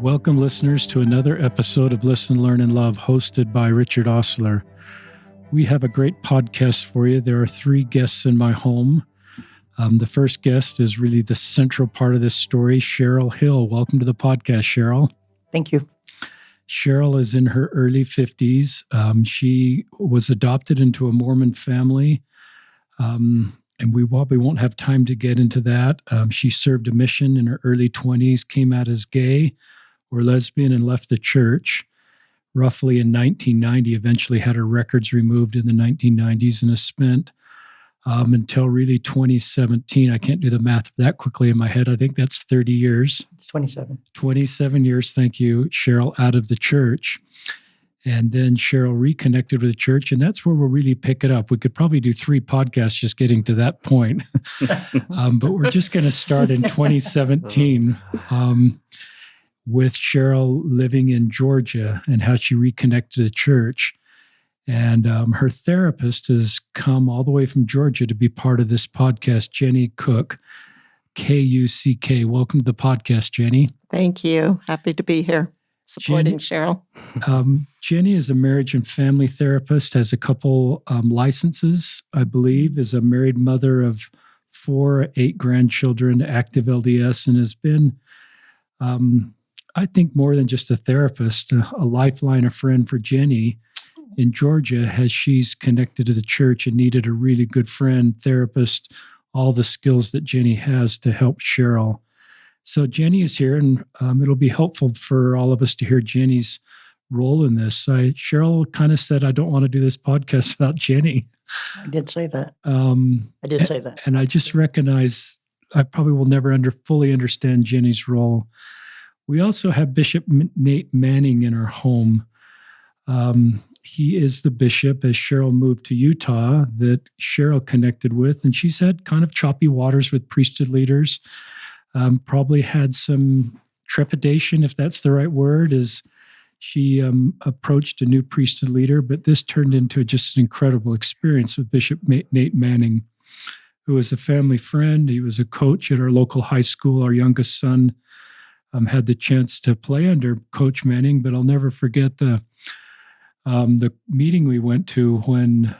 Welcome, listeners, to another episode of Listen, Learn, and Love, hosted by Richard Osler. We have a great podcast for you. There are 3 guests in my home. The first guest is really the central part of this story, Cheryl Hill. Welcome to the podcast, Cheryl. Thank you. Cheryl is in her early 50s. She was adopted into a Mormon family, and we probably won't have time to get into that. She served a mission in her early 20s, came out as gay or lesbian, and left the church roughly in 1990, eventually had her records removed in the 1990s, and has spent until really 2017. I can't do the math that quickly in my head. I think that's 30 years. 27. 27 years, thank you, Cheryl, out of the church. And then Cheryl reconnected with the church, and that's where we'll really pick it up. We could probably do 3 podcasts just getting to that point. But we're just going to start in 2017 with Cheryl living in Georgia and how she reconnected to the church. And her therapist has come all the way from Georgia to be part of this podcast, Jenny Cook, K-U-C-K. Welcome to the podcast, Jenny. Thank you. Happy to be here supporting Cheryl. Jenny is a marriage and family therapist, has a couple licenses, I believe, is a married mother of 4, 8 grandchildren, active LDS, and has been, I think, more than just a therapist, a lifeline, a friend for Jenny in Georgia, as she's connected to the church and needed a really good friend, therapist, all the skills that Jenny has to help Cheryl. So Jenny is here, and it'll be helpful for all of us to hear Jenny's role in this. Cheryl kind of said, I don't want to do this podcast without Jenny. I did say that. I did say that. And I just recognize I probably will never fully understand Jenny's role. We also have Bishop Nate Manning in our home. He is the bishop, as Cheryl moved to Utah, that Cheryl connected with, and she's had kind of choppy waters with priesthood leaders. Probably had some trepidation, if that's the right word, as she approached a new priesthood leader, but this turned into just an incredible experience with Bishop Nate Manning, who was a family friend. He was a coach at our local high school. Our youngest son had the chance to play under Coach Manning, but I'll never forget the meeting we went to when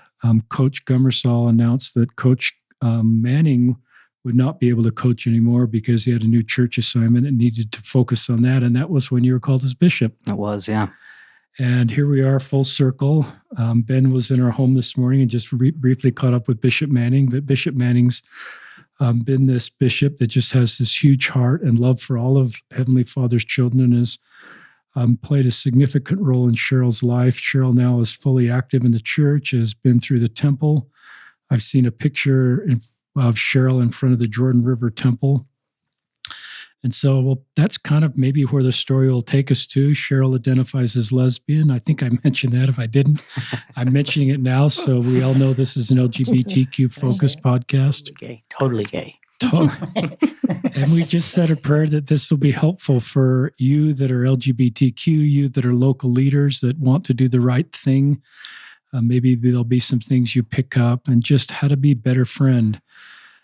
Coach Gummersall announced that Coach Manning would not be able to coach anymore because he had a new church assignment and needed to focus on that. And that was when you were called as bishop. It was, yeah. And here we are, full circle. Ben was in our home this morning and just briefly caught up with Bishop Manning. But Bishop Manning's been this bishop that just has this huge heart and love for all of Heavenly Father's children, and has played a significant role in Cheryl's life. Cheryl now is fully active in the church, has been through the temple. I've seen a picture of Cheryl in front of the Jordan River Temple. And so that's kind of maybe where the story will take us to. Cheryl identifies as lesbian. I think I mentioned that. If I didn't, I'm mentioning it now. So we all know this is an LGBTQ-focused podcast. Totally gay. And we just said a prayer that this will be helpful for you that are LGBTQ, you that are local leaders that want to do the right thing. Maybe there'll be some things you pick up, and just how to be a better friend.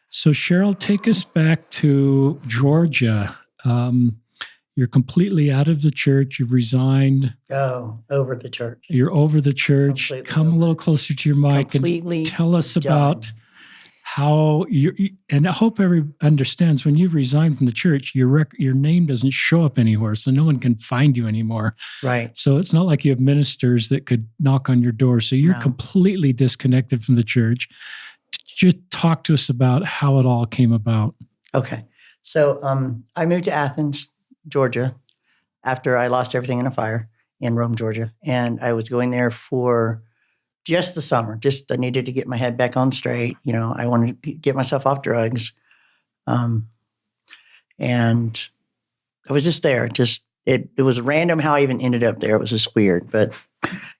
So Cheryl, take us back to Georgia. You're completely out of the church. You've resigned. Oh, over the church. You're over the church. Completely Come a little closer to your mic completely and tell us done. about how and I hope everyone understands, when you've resigned from the church, your name doesn't show up anywhere, so no one can find you anymore. Right. So it's not like you have ministers that could knock on your door. So you're completely disconnected from the church. Just talk to us about how it all came about. Okay. So I moved to Athens, Georgia, after I lost everything in a fire in Rome, Georgia. And I was going there for just the summer. I needed to get my head back on straight. I wanted to get myself off drugs. And I was just there. It was random how I even ended up there. It was just weird. But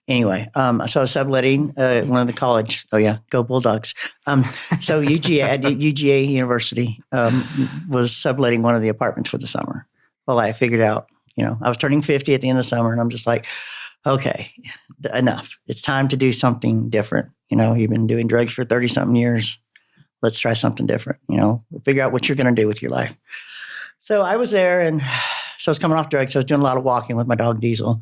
anyway, so I was subletting one of the college. Oh yeah, go Bulldogs. So UGA at UGA University was subletting one of the apartments for the summer. Well, I figured out, I was turning 50 at the end of the summer, and I'm just like, okay, enough. It's time to do something different. You've been doing drugs for 30-something years. Let's try something different. Figure out what you're going to do with your life. So I was there, and so I was coming off drugs. So I was doing a lot of walking with my dog Diesel.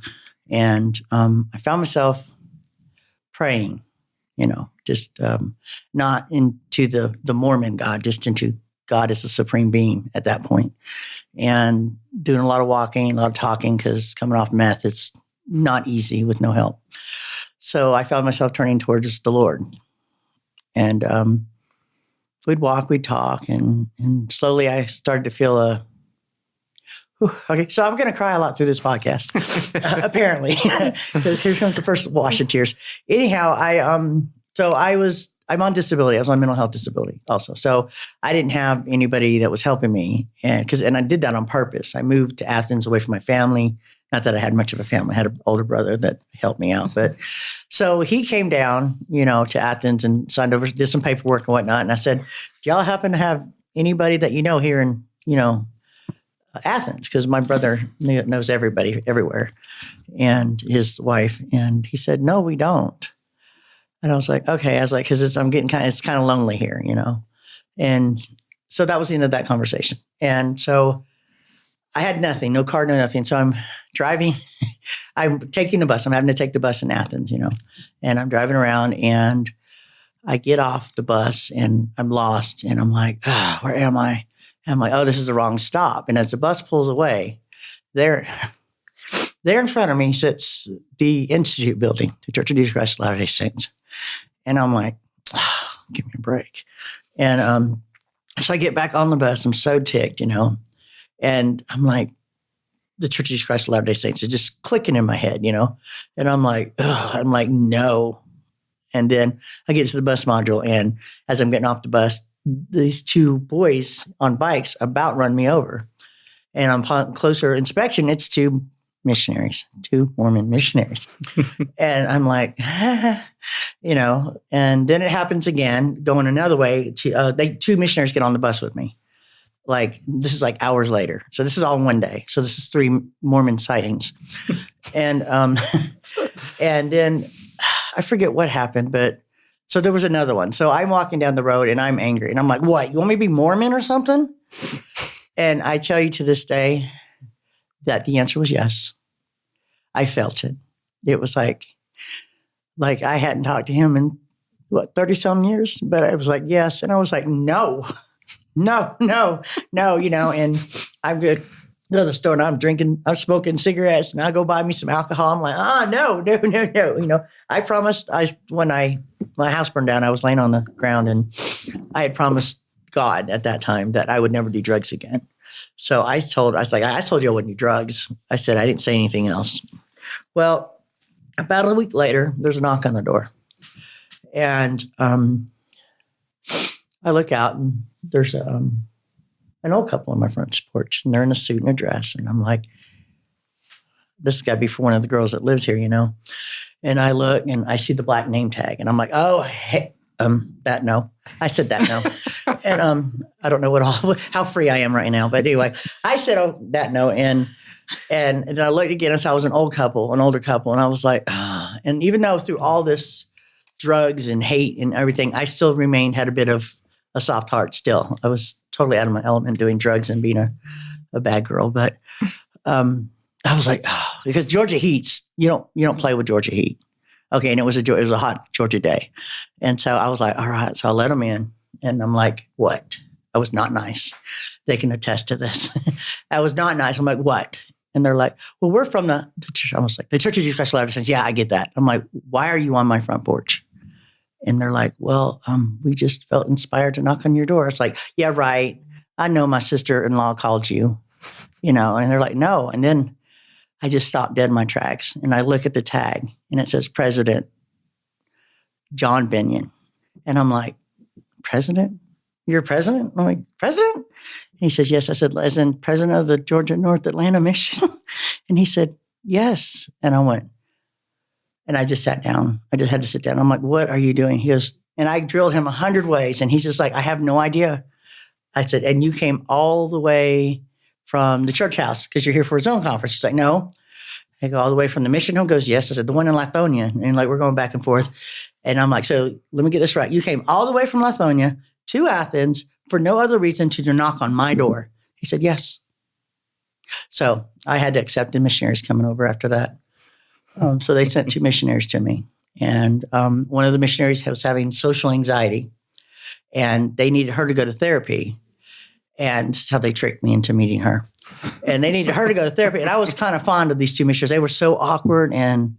And I found myself praying, just not into the Mormon God, just into God as the supreme being at that point. And doing a lot of walking, a lot of talking, because coming off meth, it's not easy with no help. So I found myself turning towards the Lord. And we'd walk, we'd talk, and slowly I started to feel okay, so I'm going to cry a lot through this podcast, apparently. Here comes the first wash of tears. Anyhow, I'm on disability. I was on mental health disability also. So I didn't have anybody that was helping me. And I did that on purpose. I moved to Athens away from my family. Not that I had much of a family. I had an older brother that helped me out. But so he came down, to Athens and signed over, did some paperwork and whatnot. And I said, do y'all happen to have anybody that you know here in, Athens? Because my brother knows everybody everywhere, and his wife. And he said, no, we don't. And I was like, okay. I was like, because I'm getting it's kind of lonely here, And so that was the end of that conversation. And so I had nothing, no car, no nothing. So I'm driving, I'm taking the bus. I'm having to take the bus in Athens, and I'm driving around, and I get off the bus and I'm lost. And I'm like, where am I? And I'm like, oh, this is the wrong stop. And as the bus pulls away, there in front of me sits the Institute building, the Church of Jesus Christ of Latter-day Saints. And I'm like, give me a break. And so I get back on the bus. I'm so ticked, and I'm like, the Church of Jesus Christ of Latter-day Saints is just clicking in my head, and I'm like, no. And then I get to the bus module, and as I'm getting off the bus, these two boys on bikes about run me over. And upon closer inspection, it's two Mormon missionaries. And I'm like, and then it happens again, going another way. Two missionaries get on the bus with me. Like, this is like hours later. So this is all in one day. So this is 3 Mormon sightings. And then I forget what happened, but so there was another one. So I'm walking down the road and I'm angry. And I'm like, what? You want me to be Mormon or something? And I tell you to this day that the answer was yes. I felt it. It was like I hadn't talked to him in 30-some years, but I was like, yes. And I was like, no, and I'm good. Go to the store and I'm smoking cigarettes, and I go buy me some alcohol. I'm like, no. I promised when my house burned down, I was laying on the ground, and I had promised God at that time that I would never do drugs again. So I told you I wouldn't do drugs. I said, I didn't say anything else. Well, about a week later, there's a knock on the door, and I look out, and there's an old couple on my front porch, and they're in a suit and a dress. And I'm like, this has got to be for one of the girls that lives here, And I look and I see the black name tag, and I'm like, oh, hey, that no. I said that no. And I don't know how free I am right now. But anyway, I said, oh, that no. And then I looked again and saw I was an older couple. And I was like, and even though through all this drugs and hate and everything, I still had a bit of a soft heart still. I was totally out of my element doing drugs and being a bad girl. But I was like, because Georgia heats, you don't play with Georgia heat. Okay. And it was a hot Georgia day. And so I was like, all right. So I let them in, and I'm like, what? I was not nice. They can attest to this. I was not nice. I'm like, what? And they're like, well, we're from the church. I was like, the Church of Jesus Christ of Latter-day Saints. Yeah, I get that. I'm like, why are you on my front porch? And they're like, well, we just felt inspired to knock on your door. It's like, yeah, right. I know my sister-in-law called you, and they're like, no. And then I just stopped dead in my tracks, and I look at the tag, and it says President John Benyon. And I'm like, President? You're president? I'm like, President? And he says, yes. I said, as in president of the Georgia North Atlanta Mission? And he said, yes. And I went, and I just sat down. I just had to sit down. I'm like, what are you doing? He goes, and I drilled him 100 ways. And he's just like, I have no idea. I said, and you came all the way from the church house because you're here for a zone conference. He's like, no. I go all the way from the mission home. Goes, yes. I said, the one in Lithonia. And we're going back and forth. And I'm like, so let me get this right. You came all the way from Lithonia to Athens for no other reason to knock on my door. He said, yes. So I had to accept the missionaries coming over after that. So they sent 2 missionaries to me. And one of the missionaries was having social anxiety, and they needed her to go to therapy. And that's how they tricked me into meeting her. And they needed her to go to therapy. And I was kind of fond of these 2 missionaries. They were so awkward, and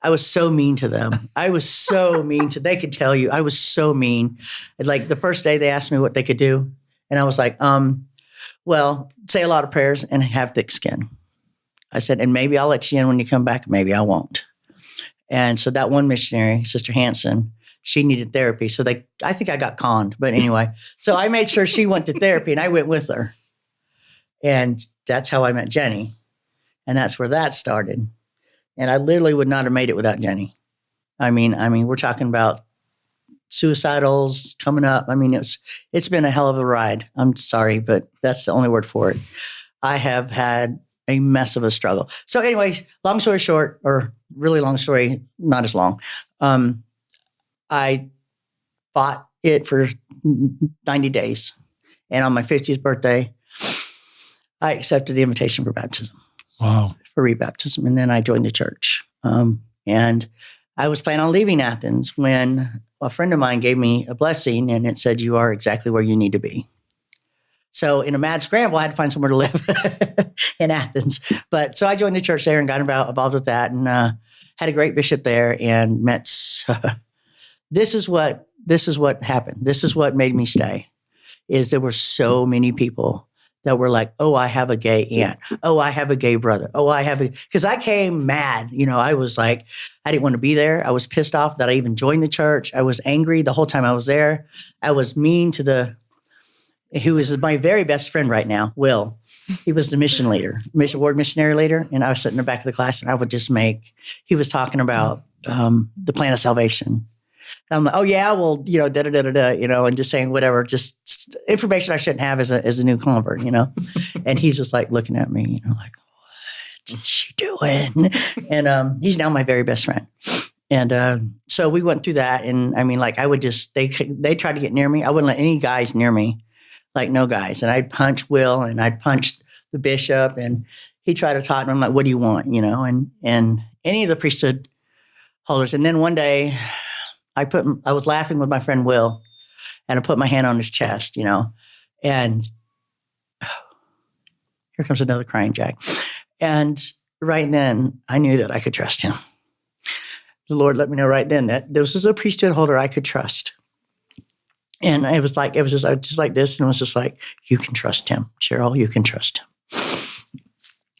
I was so mean to them. They could tell you, I was so mean. Like the first day they asked me what they could do. And I was like, well, say a lot of prayers and have thick skin. I said, and maybe I'll let you in when you come back. Maybe I won't. And so that one missionary, Sister Hanson, she needed therapy. So I think I got conned. But anyway, so I made sure she went to therapy, and I went with her. And that's how I met Jenny. And that's where that started. And I literally would not have made it without Jenny. I mean, we're talking about suicidals coming up. I mean, it's been a hell of a ride. I'm sorry, but that's the only word for it. I have had a mess of a struggle. So anyways, long story short, or really long story, not as long. I fought it for 90 days. And on my 50th birthday, I accepted the invitation for baptism. Wow. For rebaptism. And then I joined the church. And I was planning on leaving Athens when a friend of mine gave me a blessing, and it said, you are exactly where you need to be. So in a mad scramble, I had to find somewhere to live in Athens. But so I joined the church there and got involved with that, and had a great bishop there, and met. This is what happened. This is what made me stay. Is there were so many people that were like, oh, I have a gay aunt. Oh, I have a gay brother. Oh, because I came mad. I was like, I didn't want to be there. I was pissed off that I even joined the church. I was angry the whole time I was there. I was mean to who is my very best friend right now, Will. He was the mission leader, ward missionary leader. And I was sitting in the back of the class, and I would just he was talking about the plan of salvation. And I'm like, oh yeah, well, and just saying whatever, just information I shouldn't have as a new convert, And he's just like looking at me, like, what is she doing? And he's now my very best friend. And so we went through that, and I mean, like, I would they tried to get near me. I wouldn't let any guys near me, like no guys. And I'd punch Will, and I'd punch the bishop, and he tried to talk to me. I'm like, what do you want? And any of the priesthood holders. And then one day, I was laughing with my friend Will, and I put my hand on his chest, and here comes another crying Jack. And right then, I knew that I could trust him. The Lord let me know right then that this was a priesthood holder I could trust. And it was just like this, and it was just like, you can trust him, Cheryl, you can trust him.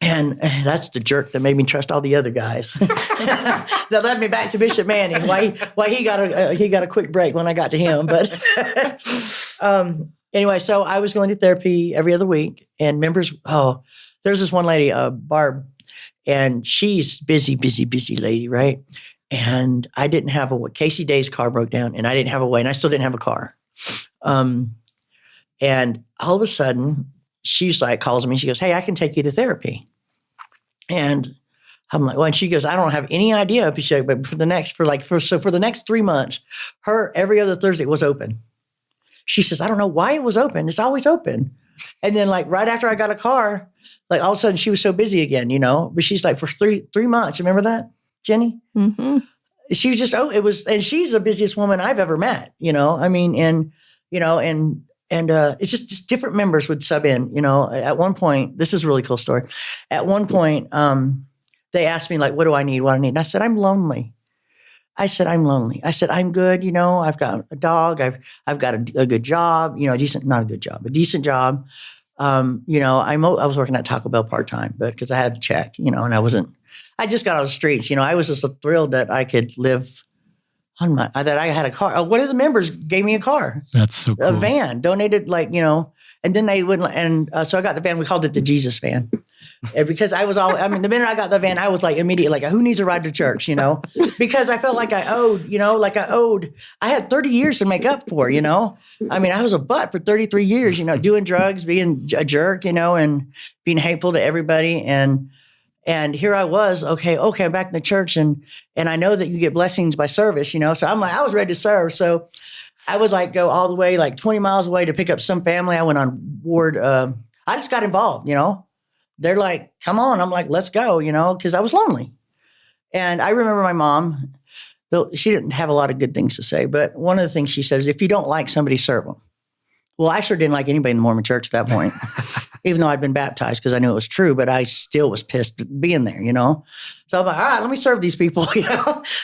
And that's the jerk that made me trust all the other guys. That led me back to Bishop Manning. Why he got a quick break when I got to him. But anyway, so I was going to therapy every other week, and members. There's this one lady, Barb, and she's busy lady, right? And I didn't have Casey Day's car broke down, and I didn't have a way, and I still didn't have a car. And all of a sudden, she's like, calls me. She goes, hey, I can take you to therapy. And I'm like, well, and she goes, I don't have any idea. But for the next 3 months, every other Thursday was open. She says, I don't know why it was open. It's always open. And then like right after I got a car, like all of a sudden she was so busy again, But she's like, for three months, remember that, Jenny? Mm-hmm. She was just, and she's the busiest woman I've ever met, I mean, and it's just different members would sub in, At one point, this is a really cool story. At one point, they asked me, like, what do I need? And I said, I'm lonely. I said, I'm good. I've got a dog. I've got a good job, not a good job, a decent job. I was working at Taco Bell part-time, but because I had to check, and I just got on the streets, I was just thrilled that I could live that I had a car. One of the members gave me a car. That's so cool. A van, donated and then they wouldn't, and so I got the van. We called it the Jesus van. And because the minute I got the van, I was like immediately like, who needs a ride to church, Because I felt like I owed, I had 30 years to make up for, I was a butt for 33 years, doing drugs, being a jerk, and being hateful to everybody. And here I was, okay, I'm back in the church, and I know that you get blessings by service, So I'm like, I was ready to serve. So I would like go all the way, like 20 miles away to pick up some family. I went on ward. I just got involved, they're like, come on. I'm like, let's go, because I was lonely. And I remember my mom, though she didn't have a lot of good things to say, but one of the things she says, if you don't like somebody, serve them. Well, I sure didn't like anybody in the Mormon church at that point, even though I'd been baptized because I knew it was true, but I still was pissed being there, So I'm like, all right, let me serve these people,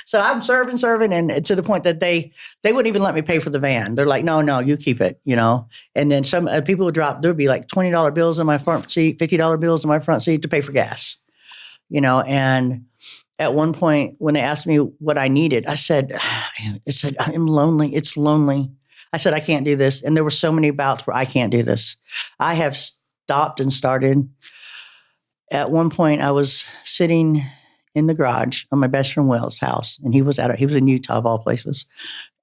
So I'm serving, and to the point that they wouldn't even let me pay for the van. They're like, no, you keep it, And then some people would drop, there'd be like $20 bills in my front seat, $50 bills in my front seat to pay for gas, And at one point when they asked me what I needed, I said, I'm lonely. It's lonely. I said, I can't do this. And there were so many bouts where I can't do this. I have stopped and started. At one point, I was sitting in the garage on my best friend Will's house, and he was in Utah of all places.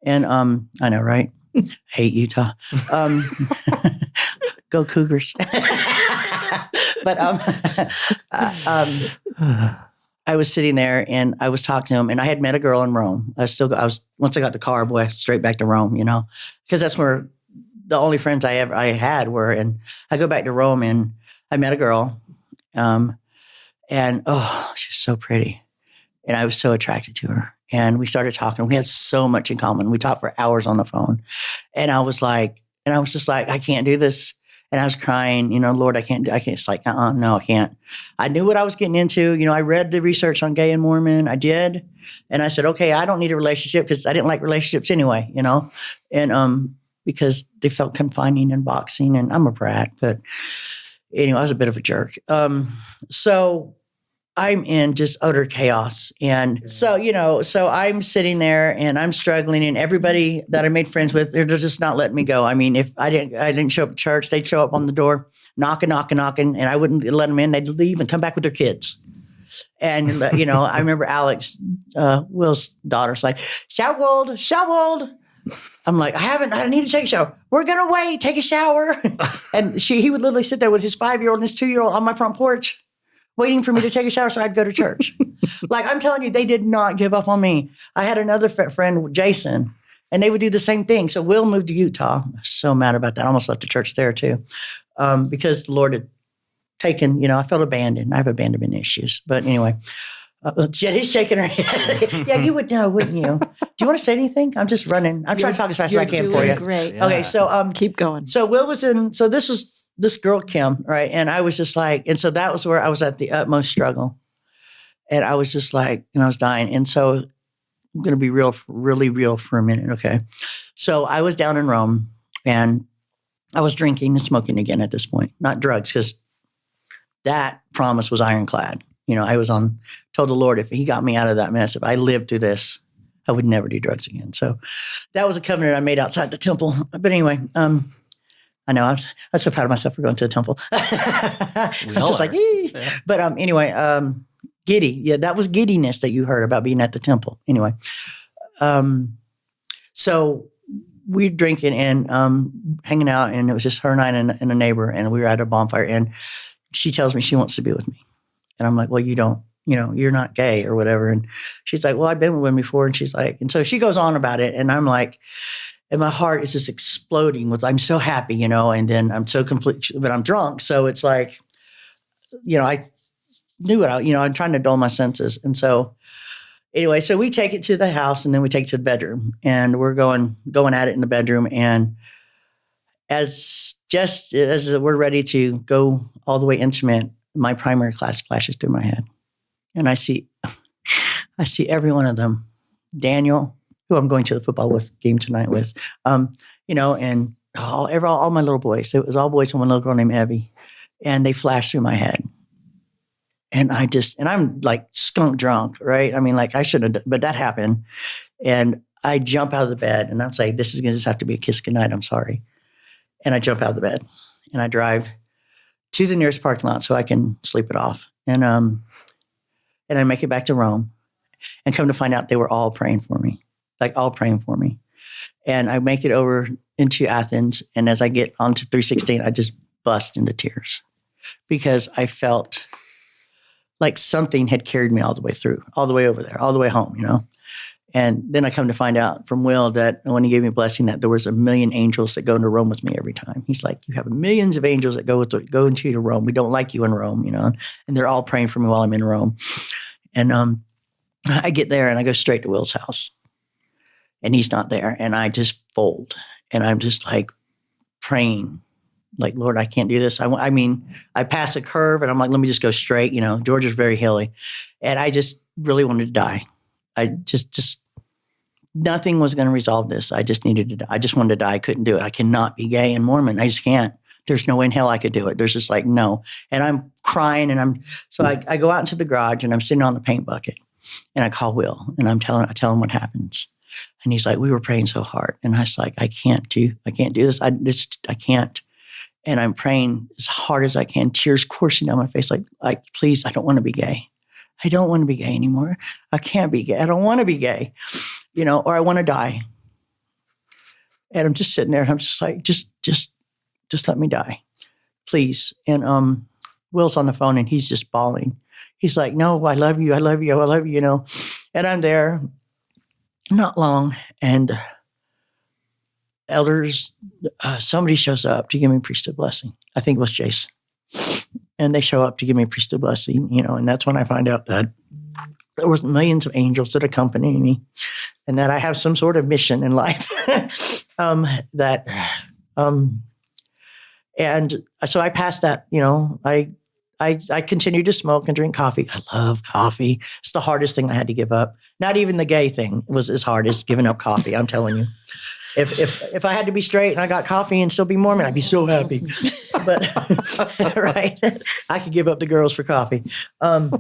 And I know, right? Hate Utah. Go Cougars. But I was sitting there and I was talking to him, and I had met a girl in Rome. Once I got the car, boy, straight back to Rome, because that's where the only friends I had were. And I go back to Rome and I met a girl, and she's so pretty. And I was so attracted to her. And we started talking. We had so much in common. We talked for hours on the phone. And I was just like, I can't do this. And I was crying, Lord, I can't. It's like, no, I can't. I knew what I was getting into. I read the research on gay and Mormon. I did. And I said, okay, I don't need a relationship because I didn't like relationships anyway, and because they felt confining and boxing, and I'm a brat. But anyway, I was a bit of a jerk. So I'm in just utter chaos. And so I'm sitting there and I'm struggling, and everybody that I made friends with, they're just not letting me go. I mean, if I didn't show up at church, they'd show up on the door, knocking, and I wouldn't let them in. They'd leave and come back with their kids. And, I remember Alex, Will's daughter's like, shower. I'm like, I need to take a shower. We're going to wait, take a shower. And he would literally sit there with his 5-year-old and his 2-year-old on my front porch, waiting for me to take a shower so I'd go to church. Like, I'm telling you, they did not give up on me. I had another friend, Jason, and they would do the same thing. So Will moved to Utah. I was so mad about that. I almost left the church there too, because the Lord had taken, I felt abandoned. I have abandonment issues. But anyway, Jen is shaking her head. Yeah, you would know, wouldn't you? Do you want to say anything? I'm just running. I'm trying to talk as fast as I can for you. Great. Yeah. Okay, so keep going. So Will was in, so this was this girl, Kim, right? And I was just like, and so that was where I was at the utmost struggle. And I was just like, and I was dying. And so I'm going to be really real for a minute, okay? So I was down in Rome, and I was drinking and smoking again at this point. Not drugs, because that promise was ironclad. I told the Lord, if he got me out of that mess, if I lived through this, I would never do drugs again. So that was a covenant I made outside the temple. But anyway, I know I was so proud of myself for going to the temple. I was just like, yeah. But anyway, giddy. Yeah, that was giddiness that you heard about being at the temple. Anyway, so we drinking and hanging out, and it was just her and I and a neighbor, and we were at a bonfire, and she tells me she wants to be with me. And I'm like, well, you don't, you're not gay or whatever. And she's like, well, I've been with women before. And she's like, and so she goes on about it. And I'm like, and my heart is just exploding with, I'm so happy, and then I'm so complete, but I'm drunk. So it's like, I knew it, I'm trying to dull my senses. And so anyway, so we take it to the house, and then we take it to the bedroom, and we're going at it in the bedroom. And as we're ready to go all the way intimate, my primary class flashes through my head, and I see every one of them. Daniel, who I'm going to the football game tonight with, and all my little boys. It was all boys and one little girl named Evie, and they flashed through my head. And I'm like skunk drunk, right? I mean, like I shouldn't have, but that happened. And I jump out of the bed, and I'm saying, this is going to just have to be a kiss goodnight. I'm sorry. And I jump out of the bed, and I drive to the nearest parking lot so I can sleep it off. And I make it back to Rome, and come to find out they were all praying for me, And I make it over into Athens. And as I get onto 316, I just bust into tears, because I felt like something had carried me all the way over there, all the way home, And then I come to find out from Will that when he gave me a blessing, that there was 1 million angels that go into Rome with me every time. He's like, you have millions of angels that go into you to Rome. We don't like you in Rome, and they're all praying for me while I'm in Rome. And I get there and I go straight to Will's house, and he's not there. And I just fold, and I'm just like praying, like, Lord, I can't do this. I pass a curve and I'm like, let me just go straight. Georgia's very hilly, and I just really wanted to die. I just nothing was going to resolve this. I just needed to die. I just wanted to die. I couldn't do it. I cannot be gay and Mormon. I just can't. There's no way in hell I could do it. There's just like, no. And I'm crying, and I go out into the garage, and I'm sitting on the paint bucket, and I call Will, and I tell him what happens. And he's like, we were praying so hard. And I was like, I can't do this. I can't. And I'm praying as hard as I can, tears coursing down my face, like, please, I don't want to be gay. I don't want to be gay anymore. I can't be gay. I don't want to be gay, or I want to die. And I'm just sitting there, and I'm just like, just let me die, please. And Will's on the phone, and he's just bawling. He's like, no, I love you. I love you. I love you, And I'm there, not long, and elders, somebody shows up to give me priesthood blessing. I think it was Jason. And they show up to give me priesthood blessing, and that's when I find out that there was millions of angels that accompany me, and that I have some sort of mission in life. And so I passed that, I continued to smoke and drink coffee. I love coffee. It's the hardest thing I had to give up. Not even the gay thing was as hard as giving up coffee, I'm telling you. If I had to be straight and I got coffee and still be Mormon, I'd be so happy. But right, I could give up the girls for coffee. Sorry,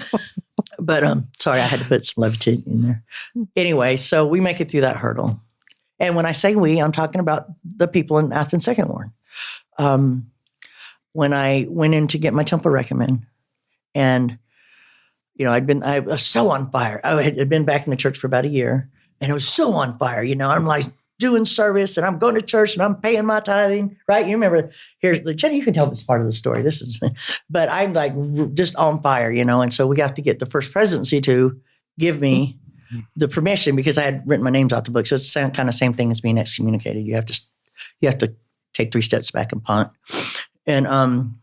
I had to put some levity in there. Anyway, so we make it through that hurdle. And when I say we, I'm talking about the people in Athens Second Ward. When I went in to get my temple recommend, and I was so on fire. I had been back in the church for about a year, and I was so on fire. I'm like doing service, and I'm going to church, and I'm paying my tithing. Right? You remember? Jenny, you can tell this part of the story. But I'm like just on fire, And so we have to get the First Presidency to give me the permission, because I had written my names out the book. So it's the kind of same thing as being excommunicated. You have to take 3 steps back and punt. And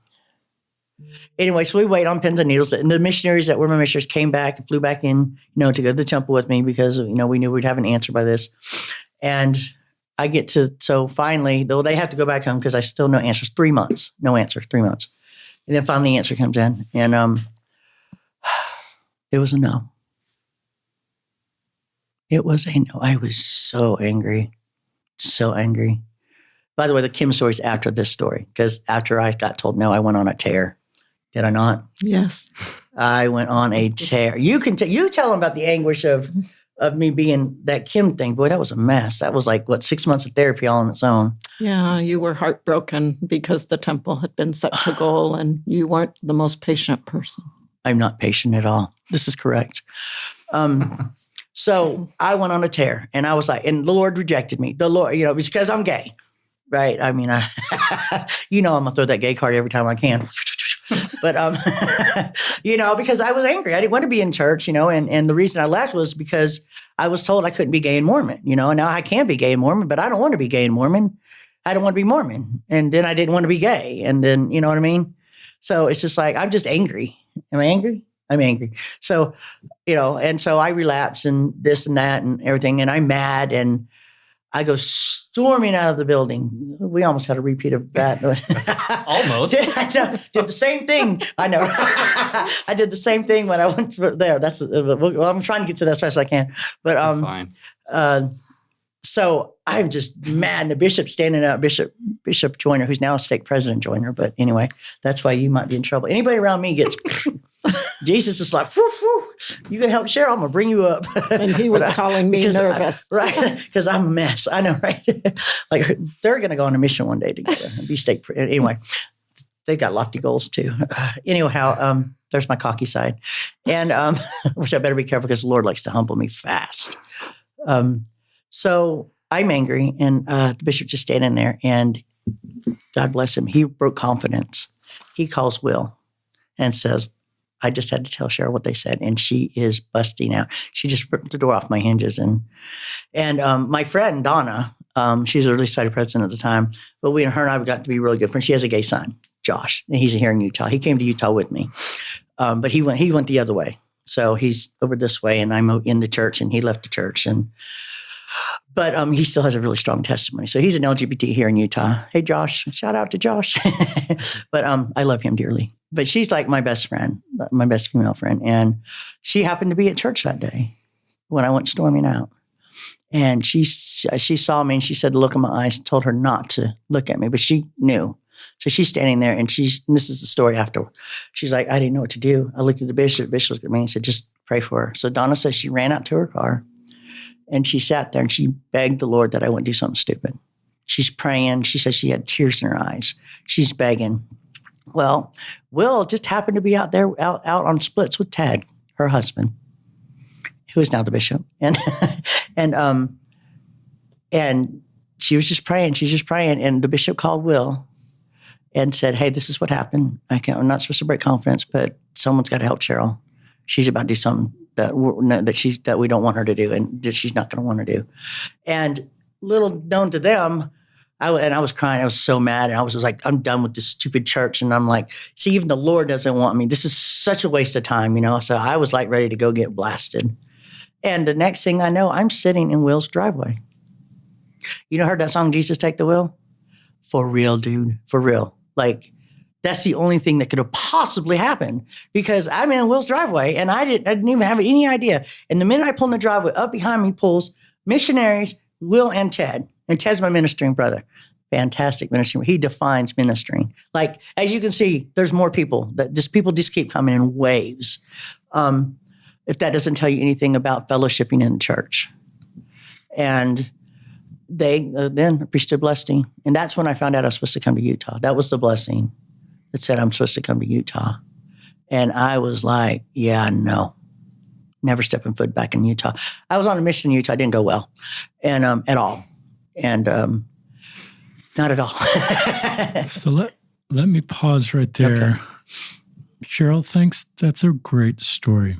anyway, so we wait on pins and needles. And the missionaries that were my missionaries came back and flew back in, to go to the temple with me, because, we knew we'd have an answer by this. And I get so finally, though they have to go back home because I still no answers. 3 months, no answer, 3 months. And then finally the answer comes in, and it was a no. It was a no. I was so angry, so angry. By the way, the Kim story's after this story, because after I got told no, I went on a tear. Did I not? Yes. I went on a tear. You tell them about the anguish of me being that Kim thing. Boy, that was a mess. That was like, 6 months of therapy all on its own. Yeah, you were heartbroken because the temple had been such a goal, and you weren't the most patient person. I'm not patient at all. This is correct. So I went on a tear, and I was like, and the Lord rejected me. The Lord, because I'm gay. Right. I mean, I'm going to throw that gay card every time I can. But, because I was angry. I didn't want to be in church, and the reason I left was because I was told I couldn't be gay and Mormon, and now I can be gay and Mormon, but I don't want to be gay and Mormon. I don't want to be Mormon. And then I didn't want to be gay. And then, you know what I mean? So it's just like, I'm just angry. Am I angry? I'm angry. So, and so I relapse and this and that and everything. And I'm mad, and I go storming out of the building. We almost had a repeat of that. Almost. Did the same thing. I know. I did the same thing when I went there. I'm trying to get to that as fast as I can. But Fine. So I'm just mad. And the bishop's standing out, Bishop Joyner, who's now stake president Joyner. But anyway, that's why you might be in trouble. Anybody around me gets Jesus is like, whoo, whoo, you can help Cheryl. I'm gonna bring you up. And he was calling me nervous, right? Because I'm a mess. I know, right? Like they're gonna go on a mission one day together and be stake. Anyway, they got lofty goals too. Anyhow, there's my cocky side, and which I better be careful because the Lord likes to humble me fast. So I'm angry, and the bishop just standing there, and God bless him, he broke confidence. He calls Will and says, I just had to tell Cheryl what they said, and she is busting out. She just ripped the door off my hinges. And my friend, Donna, she's a really excited president at the time, but her and I got to be really good friends. She has a gay son, Josh, and he's here in Utah. He came to Utah with me, but he went the other way. So he's over this way, and I'm in the church, and he left the church. But he still has a really strong testimony. So he's an LGBT here in Utah. Hey, Josh, shout out to Josh. But I love him dearly. But she's like my best friend, my best female friend. And she happened to be at church that day when I went storming out. And she saw me, and she said, look in my eyes, told her not to look at me, but she knew. So she's standing there, and this is the story after. She's like, I didn't know what to do. I looked at the bishop. The bishop looked at me and said, just pray for her. So Donna says she ran out to her car, and she sat there, and she begged the Lord that I wouldn't do something stupid. She's praying. She says she had tears in her eyes. She's begging. Well, Will just happened to be out there, out on splits with Tad, her husband, who is now the bishop. And she was just praying. She's just praying. And the bishop called Will and said, hey, this is what happened. I'm not supposed to break confidence, but someone's got to help Cheryl. She's about to do something that we don't want her to do, and that she's not going to want to do. And little known to them, I was crying. I was so mad. And I was just like, I'm done with this stupid church. And I'm like, see, even the Lord doesn't want me. This is such a waste of time, So I was like ready to go get blasted. And the next thing I know, I'm sitting in Will's driveway. Heard that song, Jesus Take the Wheel? For real, dude. For real. Like, that's the only thing that could have possibly happened, because I'm in Will's driveway, and I didn't even have any idea. And the minute I pull in the driveway, up behind me pulls missionaries, Will and Ted. And Ted's my ministering brother. Fantastic ministering. He defines ministering. Like, as you can see, there's more people. People just keep coming in waves. If that doesn't tell you anything about fellowshipping in church. And they then preached a blessing. And that's when I found out I was supposed to come to Utah. That was the blessing that said I'm supposed to come to Utah. And I was like, yeah, no. Never stepping foot back in Utah. I was on a mission in Utah. It didn't go well. And at all. And not at all. So let me pause right there. Okay. Cheryl, thanks. That's a great story.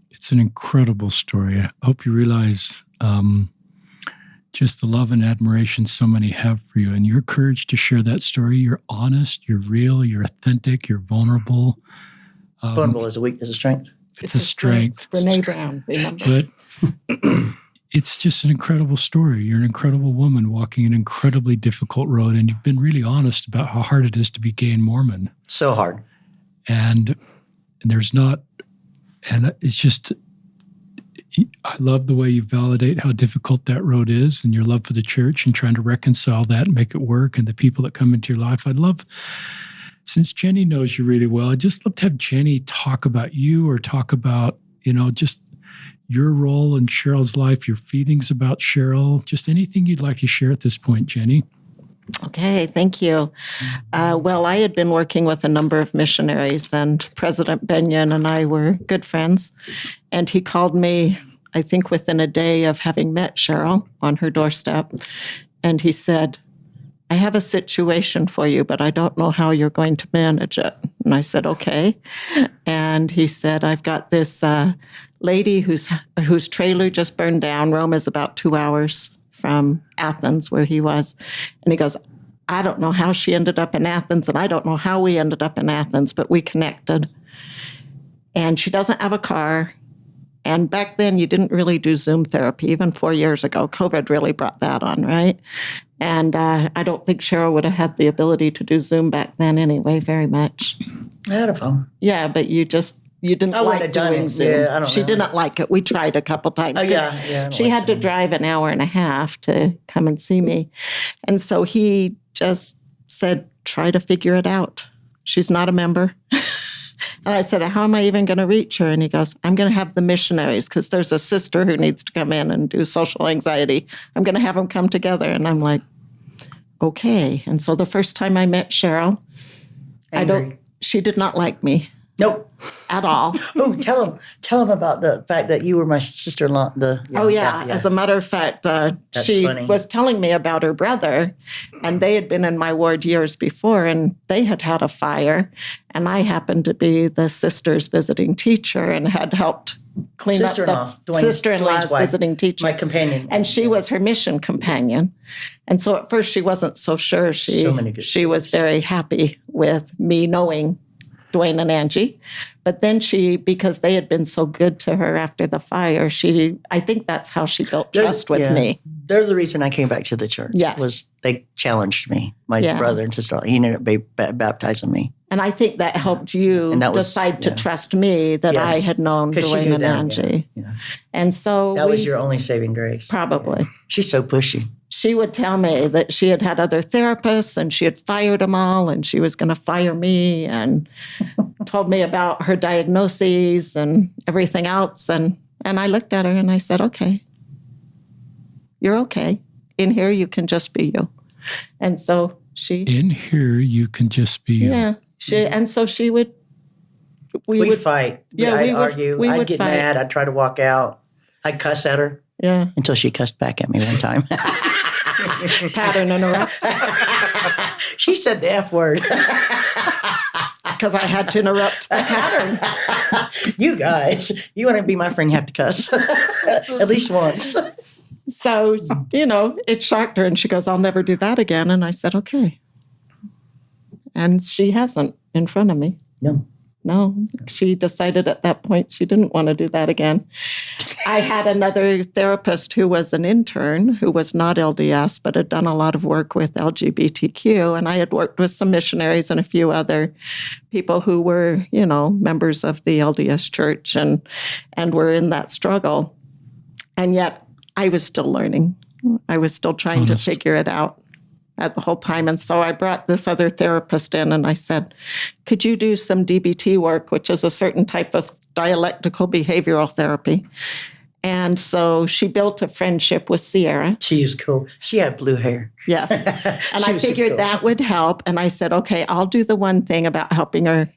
It's an incredible story. I hope you realize just the love and admiration so many have for you, and your courage to share that story. You're honest, you're real, you're authentic, you're vulnerable. Vulnerable is a strength. It's a strength. Brene Brown, remember? But it's just an incredible story. You're an incredible woman walking an incredibly difficult road, and you've been really honest about how hard it is to be gay and Mormon. So hard. And it's just, I love the way you validate how difficult that road is, and your love for the church, and trying to reconcile that and make it work, and the people that come into your life. I'd love, since Jenny knows you really well, I'd just love to have Jenny talk about you, or talk about, just your role in Cheryl's life, your feelings about Cheryl, just anything you'd like to share at this point, Jenny. Okay, thank you. Well, I had been working with a number of missionaries, and President Benyon and I were good friends. And he called me, I think within a day of having met Cheryl, on her doorstep. And he said, I have a situation for you, but I don't know how you're going to manage it. And I said, okay. And he said, I've got this lady whose trailer just burned down. Rome is about 2 hours from Athens, where he was. And he goes, I don't know how she ended up in Athens, and I don't know how we ended up in Athens, but we connected. And she doesn't have a car. And back then, you didn't really do Zoom therapy. Even 4 years ago, COVID really brought that on, right? And I don't think Cheryl would have had the ability to do Zoom back then anyway, very much. I had a phone. Yeah, but you didn't like doing Zoom. Yeah, I don't she know. didn't like it. We tried a couple times. Oh, yeah. She had to drive an hour and a half to come and see me. And so he just said, try to figure it out. She's not a member. And I said, how am I even going to reach her? And he goes, I'm going to have the missionaries, because there's a sister who needs to come in and do social anxiety. I'm going to have them come together. And I'm like, okay. And so the first time I met Cheryl, she did not like me. Nope. at all. Oh, tell him about the fact that you were my sister-in-law. As a matter of fact, she funny. was telling me about her brother, and they had been in my ward years before, and they had had a fire, and I happened to be the sister's visiting teacher and had helped clean Sister-in-law, up the Dwayne's sister-in-law's wife, visiting teacher. my companion. And she was her mission companion. And so at first she wasn't so sure. So many good She was very happy with me knowing Dwayne and Angie. But then because they had been so good to her after the fire, I think that's how she built trust with me. There's the reason I came back to the church. Yes. Was they challenged me. My brother and sister, he ended up baptizing me. And I think that helped you decide to trust me that I had known 'Cause she Dwayne knew and them, Angie. Yeah. And so that was your only saving grace. Probably. She's so pushy. She would tell me that she had other therapists and she had fired them all and she was going to fire me, and told me about her diagnoses and everything else. And I looked at her and I said, okay, you're okay. In here, you can just be you. And so In here, you can just be you. Yeah. We We'd fight. Yeah, I'd we would argue. I'd get fight. mad. I'd try to walk out. I'd cuss at her. Yeah. Until she cussed back at me one time. Pattern interrupt. She said the F word. Because I had to interrupt the pattern. You guys, you want to be my friend, you have to cuss. At least once. So, it shocked her and she goes, I'll never do that again. And I said, okay. And she hasn't in front of me. No, she decided at that point she didn't want to do that again. I had another therapist who was an intern who was not LDS, but had done a lot of work with LGBTQ. And I had worked with some missionaries and a few other people who were, members of the LDS church and were in that struggle. And yet I was still learning. I was still trying to figure it out at the whole time. And so I brought this other therapist in and I said, could you do some DBT work, which is a certain type of dialectical behavioral therapy? And so she built a friendship with Sierra. She is cool. She had blue hair. Yes. And I figured that would help. And I said, okay, I'll do the one thing about helping her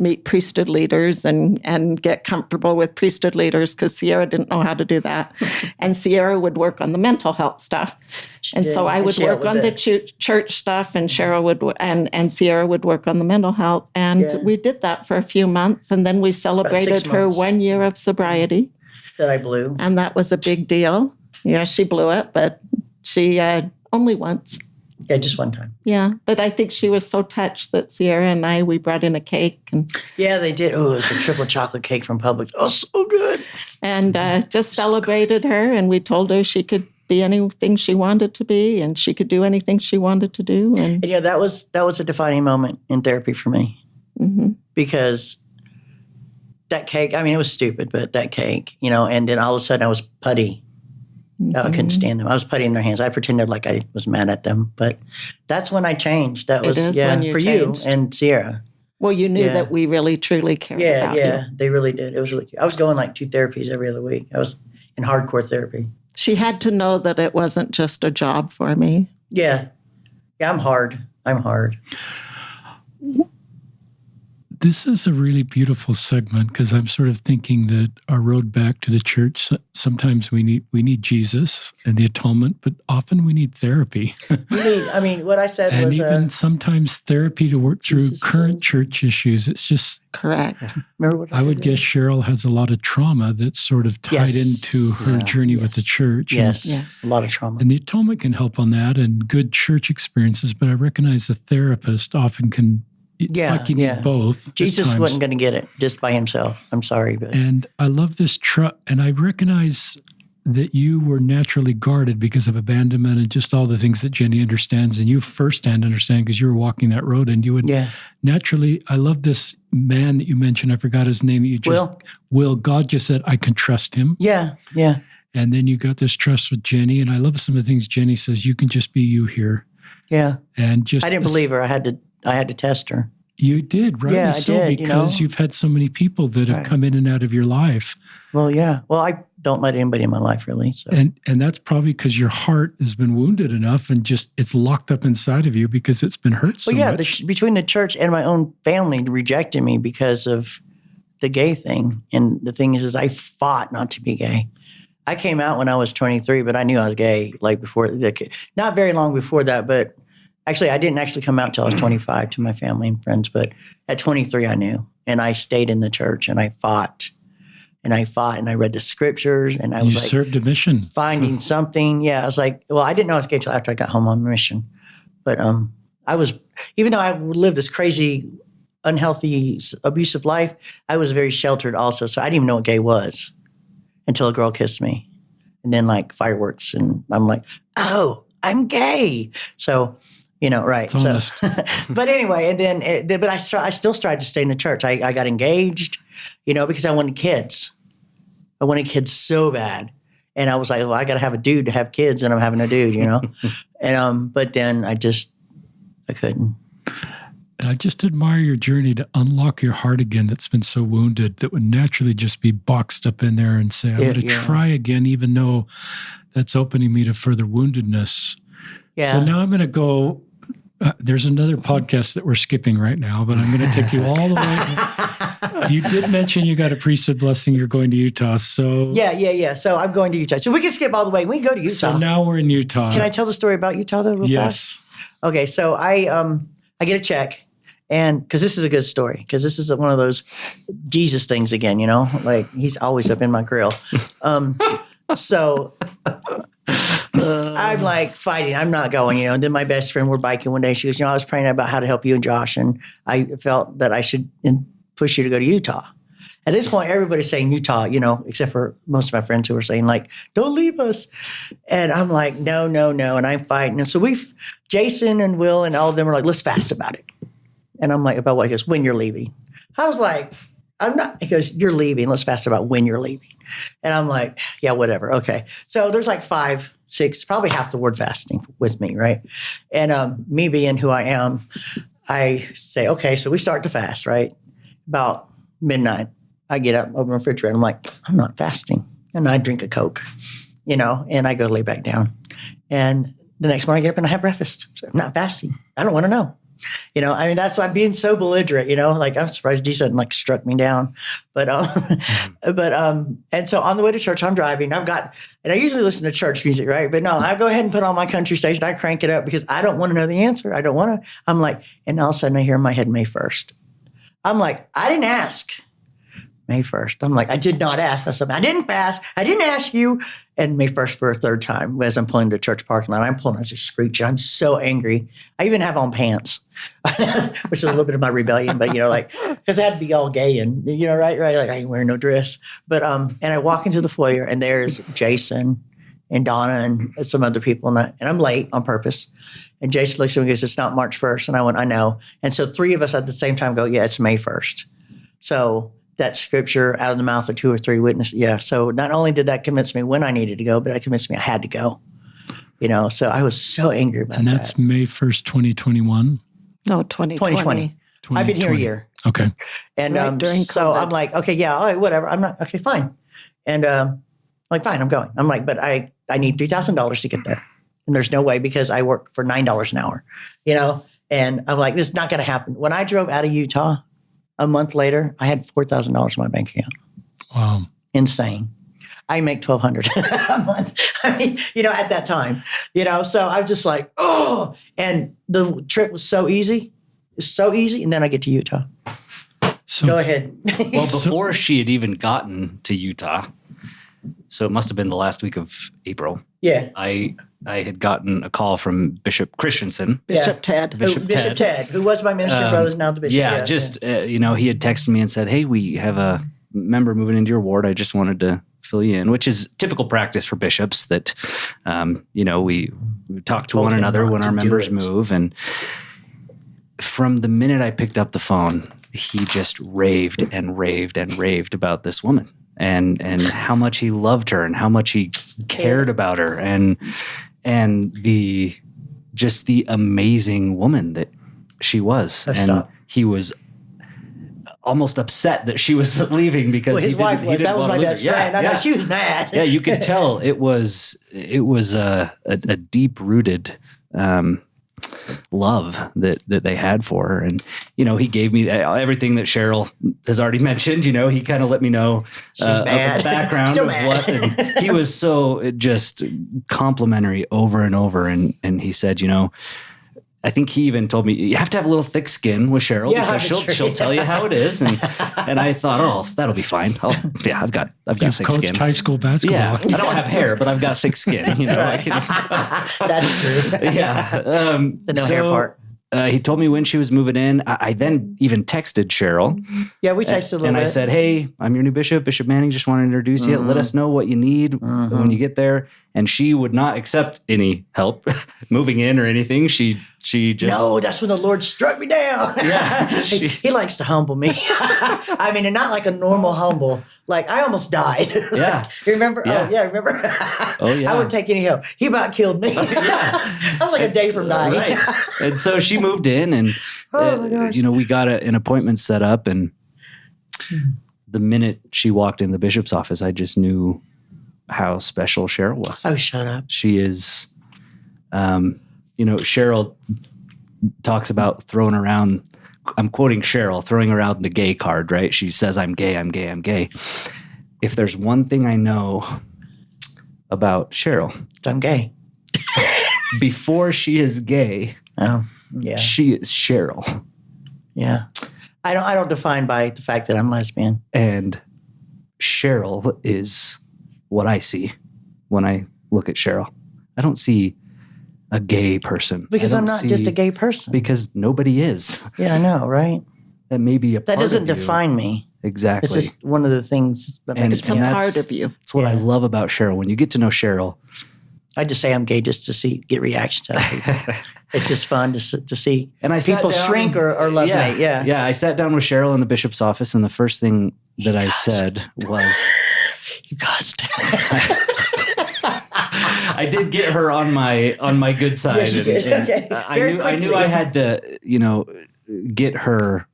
meet priesthood leaders and get comfortable with priesthood leaders, because Sierra didn't know how to do that. And Sierra would work on the mental health stuff. So I would work on the church stuff, and Cheryl would, and Sierra would work on the mental health. And we did that for a few months. And then we celebrated her 1 year of sobriety. That I blew. And that was a big deal. Yeah, she blew it, but she only once. Yeah, just one time. Yeah, but I think she was so touched that Sierra and we brought in a cake. Yeah, they did. Oh, it was a triple chocolate cake from Publix. Oh, so good. And just celebrated her, and we told her she could be anything she wanted to be, and she could do anything she wanted to do. And that was a defining moment in therapy for me. Mm-hmm. Because that cake, it was stupid, but that cake, and then all of a sudden I was putty. Mm-hmm. I couldn't stand them. I was putty in their hands. I pretended like I was mad at them, but that's when I changed. That was when you for changed. You and Sierra. Well, you knew that we really truly cared about you. Yeah, they really did. It was really cute. I was going like 2 therapies every other week. I was in hardcore therapy. She had to know that it wasn't just a job for me. Yeah, I'm hard. This is a really beautiful segment, because I'm sort of thinking that our road back to the church, sometimes we need Jesus and the atonement, but often we need therapy. What I said and was... even sometimes therapy to work through current church issues. It's just... Correct. Remember what I would guess Cheryl has a lot of trauma that's sort of tied into her journey with the church. Yes, a lot of trauma. And the atonement can help on that, and good church experiences, but I recognize a therapist often can... It's like you need both. Jesus wasn't going to get it just by himself. I'm sorry. But. And I love this and I recognize that you were naturally guarded because of abandonment and just all the things that Jenny understands, and you firsthand understand because you were walking that road, and you would naturally, I love this man that you mentioned, I forgot his name. Will. God just said, I can trust him. Yeah. And then you got this trust with Jenny, and I love some of the things Jenny says, you can just be you here. Yeah. And just I didn't believe her. I had to test her. You did, right? Yeah, I so did, because you've had so many people that have come in and out of your life. Well, yeah. Well, I don't let anybody in my life really. So. And that's probably because your heart has been wounded enough and just it's locked up inside of you because it's been hurt so much. Between the church and my own family rejected me because of the gay thing. And the thing is I fought not to be gay. I came out when I was 23, but I knew I was gay like before, not very long before that, but actually I didn't actually come out until I was 25 to my family and friends, but at 23 I knew. And I stayed in the church and I fought. And I read the scriptures and I was you served a mission. Finding something. Yeah. I was like, well, I didn't know I was gay until after I got home on mission. But I was, even though I lived this crazy, unhealthy, abusive life, I was very sheltered also. So I didn't even know what gay was until a girl kissed me. And then like fireworks. And I'm like, oh, I'm gay. So, right. So, but anyway, and then, but I still tried to stay in the church. I got engaged, because I wanted kids. I wanted kids so bad. And I was like, well, I got to have a dude to have kids and I'm having a dude, and, but then I couldn't. And I just admire your journey to unlock your heart again that's been so wounded that would naturally just be boxed up in there and say, I'm going to try again, even though that's opening me to further woundedness. Yeah. So now I'm going to go. There's another podcast that we're skipping right now, but I'm going to take you all the way. You did mention you got a priesthood blessing. You're going to Utah. So yeah. So I'm going to Utah. So we can skip all the way. We can go to Utah. So now we're in Utah. Can I tell the story about Utah though real fast? Okay. So I get a check. And because this is a good story, because this is one of those Jesus things again, like he's always up in my grill. So I'm like fighting. I'm not going, And then my best friend, we're biking one day. She goes, I was praying about how to help you and Josh. And I felt that I should push you to go to Utah. At this point, everybody's saying Utah, except for most of my friends who are saying like, don't leave us. And I'm like, no. And I'm fighting. And so Jason and Will and all of them are like, let's fast about it. And I'm like, about what? He goes, when you're leaving. I was like, I'm not. He goes, you're leaving. Let's fast about when you're leaving. And I'm like, yeah, whatever. Okay. So there's like 5, 6, probably half the word fasting with me, right? And me being who I am, I say, okay, so we start to fast, right? About midnight, I get up, open the refrigerator. I'm like, I'm not fasting. And I drink a Coke, and I go lay back down. And the next morning I get up and I have breakfast. So I'm not fasting. I don't want to know. I'm being so belligerent, like I'm surprised Jesus hadn't like struck me down. But, and so on the way to church, I'm driving. And I usually listen to church music, right? But no, I go ahead and put on my country station. I crank it up because I don't want to know the answer. I don't want to. I'm like, and all of a sudden I hear in my head, May 1st. I'm like, I didn't ask. May 1st. I'm like, I did not ask. I said, I didn't fast. I didn't ask you. And May 1st for a third time as I'm pulling to the church parking lot. I'm pulling, I was just screeching. I'm so angry. I even have on pants, which is a little bit of my rebellion, but because I had to be all gay and, right. Like I ain't wearing no dress. But, and I walk into the foyer and there's Jason and Donna and some other people. And I'm late on purpose. And Jason looks at me and goes, it's not March 1st. And I went, I know. And so 3 of us at the same time go, yeah, it's May 1st. So that scripture out of the mouth of 2 or 3 witnesses. Yeah. So not only did that convince me when I needed to go, but that convinced me I had to go. So I was so angry about that. And that's May 1st, 2021? No, 2020. I've been here a year. Okay. And during so COVID. I'm like, okay, yeah, all right, whatever. I'm not, okay, fine. And like, fine, I'm going. I'm like, but I need $3,000 to get there. And there's no way because I work for $9 an hour, and I'm like, this is not going to happen. When I drove out of Utah, a month later, I had $4,000 in my bank account. Wow. Insane. I make $1,200 a month. I mean, at that time, so I was just like, oh, and the trip was so easy. It's so easy. And then I get to Utah. So, go ahead. Well, before she had even gotten to Utah, so it must have been the last week of April. Yeah. I had gotten a call from Bishop Christensen. Bishop Ted. Bishop Ted, who was my minister brother, is now the bishop. He had texted me and said, hey, we have a member moving into your ward. I just wanted to fill you in, which is typical practice for bishops that, we talk to one another when our members move. And from the minute I picked up the phone, he just raved and raved and raved about this woman and how much he loved her and how much he cared about her and the amazing woman that she was. he was almost upset that she was leaving because Well, his wife was. That was my best friend. I know she was mad. Yeah, you could tell it was a deep rooted love that they had for her. And, he gave me everything that Cheryl has already mentioned. He kind of let me know of the background of what, and he was so just complimentary over and over. And he said, I think he even told me, you have to have a little thick skin with Cheryl because she'll tell you how it is. And I thought, oh, that'll be fine. I've got You've thick coached skin. high school basketball. Yeah, I don't have hair, but I've got thick skin. I can, That's true. yeah. The no hair part. He told me when she was moving in. I then even texted Cheryl. Yeah, we texted a little bit. And I said, hey, I'm your new bishop, Bishop Manning. Just want to introduce you. Let us know what you need when you get there. And she would not accept any help moving in or anything. She just... No, that's when the Lord struck me down. Yeah. He likes to humble me. I mean, and not like a normal humble. Like, I almost died. Yeah. Remember? Yeah. Oh, yeah, remember? Oh, yeah. I wouldn't take any help. He about killed me. I was like a day from dying. Right. And so she moved in and, Oh, my gosh. we got an appointment set up. And the minute she walked in the bishop's office, I just knew how special Cheryl was. Oh, shut up. She is, Cheryl talks about throwing around, I'm quoting Cheryl, throwing around the gay card, right? She says, I'm gay, I'm gay, I'm gay. If there's one thing I know about Cheryl, I'm gay. before she is gay, Oh, yeah. she is Cheryl. Yeah. I don't define by the fact that I'm lesbian. And Cheryl is what I see when I look at Cheryl. I don't see a gay person. Because I'm not just a gay person. Because nobody is. Yeah, I know, right? That may be a part That doesn't of you. define me. Exactly. It's just one of the things that makes It's me a up. part of you. That's what I love about Cheryl. When you get to know Cheryl, I just say I'm gay just to get reactions out of people. It's just fun to see and I people sat down, shrink or love me. Yeah. Yeah, I sat down with Cheryl in the bishop's office, and the first thing that I said was, You cussed. I did get her on my good side. Yes, you did. Okay. I knew I had to, get her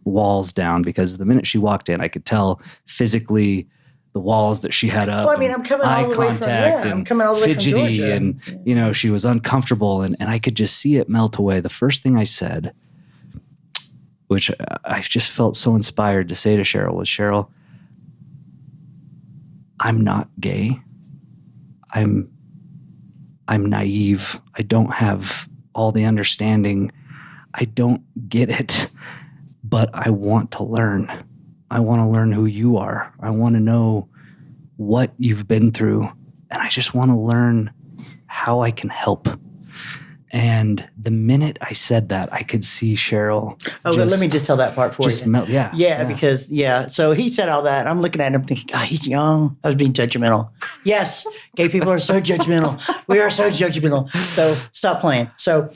walls down, because the minute she walked in, I could tell physically the walls that she had up. Well, I mean, I'm coming all the way from I'm coming all the way from fidgety, Georgia. and she was uncomfortable, and I could just see it melt away. The first thing I said, which I just felt so inspired to say to Cheryl, was, Cheryl, I'm not gay. I'm naive. I don't have all the understanding. I don't get it, but I want to learn. I want to learn who you are. I want to know what you've been through, and I just want to learn how I can help. And the minute I said that, I could see Cheryl. Oh, let me just tell that part for you. Melt, yeah. Because so he said all that. I'm looking at him thinking, God, he's young. I was being judgmental. Yes, gay people are so judgmental. We are so judgmental. So stop playing. So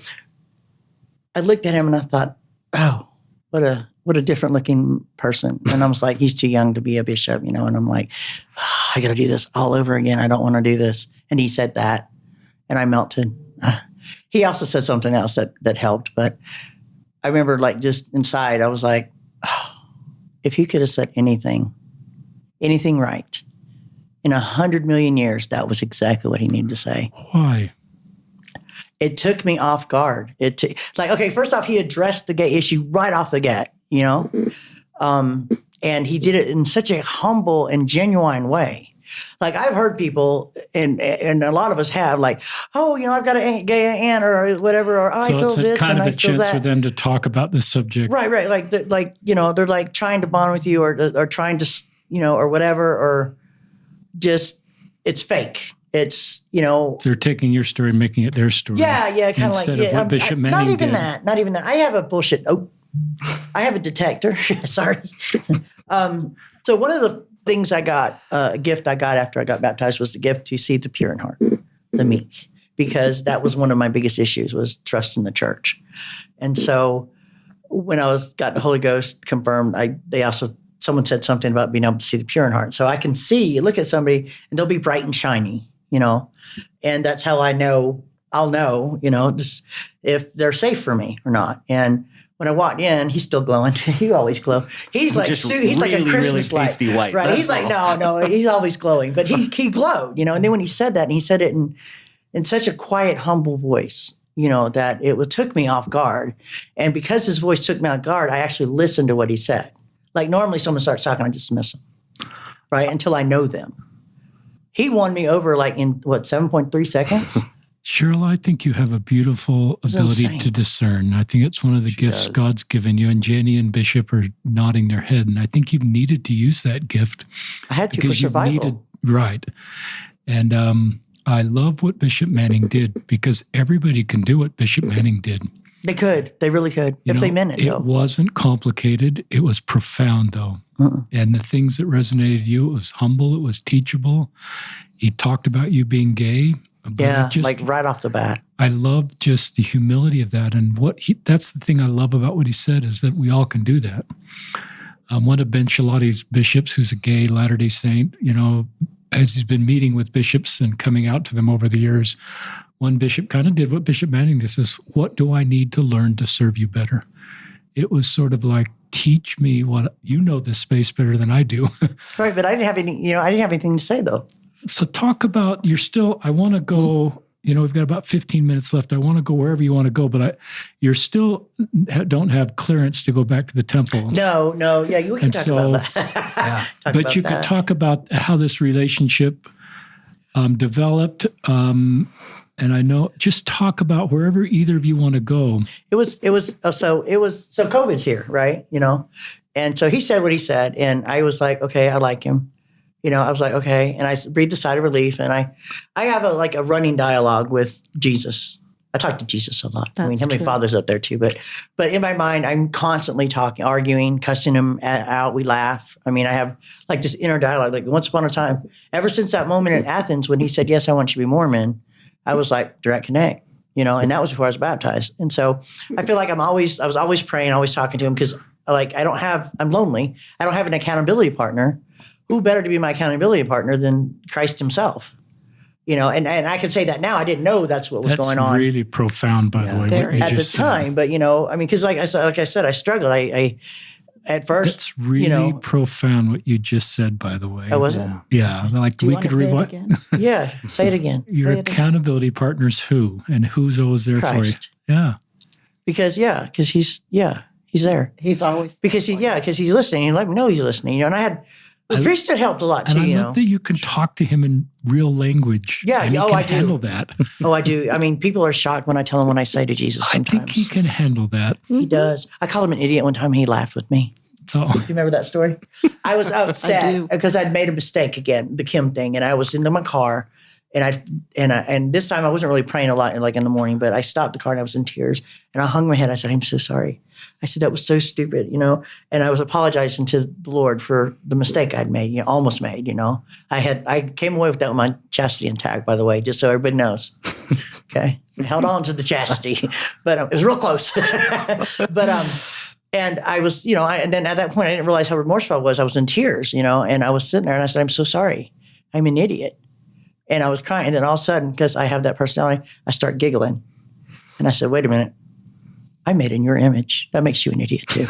I looked at him and I thought, oh, what a different looking person. And I was like, he's too young to be a bishop, and I'm like, oh, I got to do this all over again. I don't want to do this. And he said that, and I melted. He also said something else that helped, but I remember, like, just inside, I was like, oh, if he could have said anything right, in 100 million years, that was exactly what he needed to say. Why? It took me off guard. Okay, first off, he addressed the gay issue right off the get, and he did it in such a humble and genuine way. Like, I've heard people, and a lot of us have, like, oh, I've got a gay aunt or whatever, or I feel this and I feel that. So it's kind of a chance for them to talk about this subject. Right. Like they're like trying to bond with you or trying to, or whatever, or just, it's fake. It's, They're taking your story and making it their story. Yeah, kind of like, instead of what Bishop Manning not even did. that. Not even that. I have a bullshit. Oh, I have a detector. Sorry. So one of the things I got, a gift I got after I got baptized, was the gift to see the pure in heart, the meek, because that was one of my biggest issues, was trust in the church. And so when I got the Holy Ghost confirmed, someone said something about being able to see the pure in heart. So I can look at somebody and they'll be bright and shiny, and that's how I'll know, just if they're safe for me or not. And when I walked in, he's still glowing. He always glow. He's like Just he's like a really, Christmas really light, pasty white. right? That's He's like all. no, he's always glowing, but he glowed, And then when he said that, and he said it in such a quiet, humble voice, that took me off guard. And because his voice took me off guard, I actually listened to what he said. Like normally, someone starts talking, I dismiss them, right, until I know them. He won me over like in 7.3 seconds. Cheryl, I think you have a beautiful ability insane. to discern. I think it's one of the gifts does. God's given you. And Jenny and Bishop are nodding their head. And I think you've needed to use that gift. I had to for Because you've survival. needed, right. And I love what Bishop Manning did because everybody can do what Bishop Manning did. They could. They really could. If they meant it, though. It wasn't complicated. It was profound, though. And the things that resonated with you, it was humble. It was teachable. He talked about you being gay. But Yeah, like right off the bat. I love just the humility of that. And that's the thing I love about what he said is that we all can do that. One of Ben Shalati's bishops, who's a gay Latter-day Saint, as he's been meeting with bishops and coming out to them over the years, one bishop kind of did what Bishop Manning did, says, what do I need to learn to serve you better? It was sort of like, teach me what, this space better than I do. Right, but I didn't have anything to say, though. So talk about, I want to go, we've got about 15 minutes left. I want to go wherever you want to go, but you're still don't have clearance to go back to the temple. No, yeah, you can talk about that. But you could talk about how this relationship developed. And I know, just talk about wherever either of you want to go. So COVID's here, right? And so he said what he said, and I was like, okay, I like him. I was like, okay. And I breathed a sigh of relief, and I have a running dialogue with Jesus. I talk to Jesus a lot. That's Heavenly true. Father's up there too, but in my mind, I'm constantly talking, arguing, cussing him out. We laugh. I have like this inner dialogue, like once upon a time, ever since that moment in Athens when he said, yes, I want you to be Mormon, I was like, direct connect, and that was before I was baptized. And so I feel like I was always praying, always talking to him because I'm lonely. I don't have an accountability partner. Who better to be my accountability partner than Christ himself? And I can say that now. I didn't know that's what was going on. That's really profound, by the way. Very. What you At the just said. time. But, because like I said, I struggled. I at first, That's really profound what you just said, by the way. I wasn't. Yeah. Like Do you we want could to hear it rewind. again? Yeah. Say it again. Your Say it again. accountability partner's who? And who's always there Christ. for you? Yeah. Because he's there. He's always Because he's listening. He let me know he's listening. And I had the priesthood helped a lot And too. I love that you can talk to him in real language. Yeah, and he oh, can I do. handle that. Oh, I do. People are shocked when I tell them what I say to Jesus. I Sometimes think he can handle that. He does. I called him an idiot one time. And he laughed with me. So Do you remember that story? I was do. upset because I'd made a mistake again, the Kim thing, and I was into my car, and this time I wasn't really praying a lot, like in the morning, but I stopped the car and I was in tears, and I hung my head. I said, "I'm so sorry." I said that was so stupid, and I was apologizing to the Lord for the mistake I'd made, almost made. I came away with that with my chastity intact, by the way, just so everybody knows. Okay, I held on to the chastity, but it was real close. And I was, and then at that point, I didn't realize how remorseful I was. I was in tears, and I was sitting there and I said, "I'm so sorry. I'm an idiot." And I was crying. And then all of a sudden, because I have that personality, I start giggling. And I said, "Wait a minute. I made in your image. That makes you an idiot too."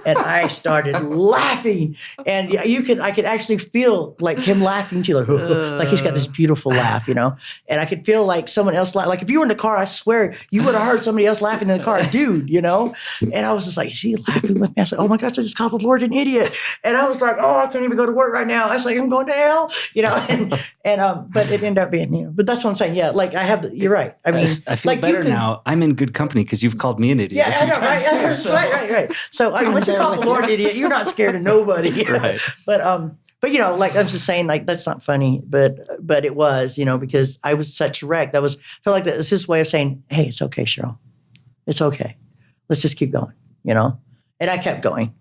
And I started laughing. And I could actually feel like him laughing too, like he's got this beautiful laugh, And I could feel like someone else laugh. Like if you were in the car, I swear you would have heard somebody else laughing in the car, dude, And I was just like, is he laughing with me? I was like, oh my gosh, I just called the Lord an idiot. And I was like, oh, I can't even go to work right now. I was like, I'm going to hell, but it ended up being, but that's what I'm saying. Yeah. Like you're right. I feel like better now. I'm in good company because you've called me an idiot. Yeah, I know, right? Times too, Right. So once you call the Lord an idiot, you're not scared of nobody. Right. But like I'm just saying, like that's not funny, but it was, because I was such a wreck. Felt like this is his way of saying, hey, it's okay, Cheryl. It's okay. Let's just keep going, And I kept going.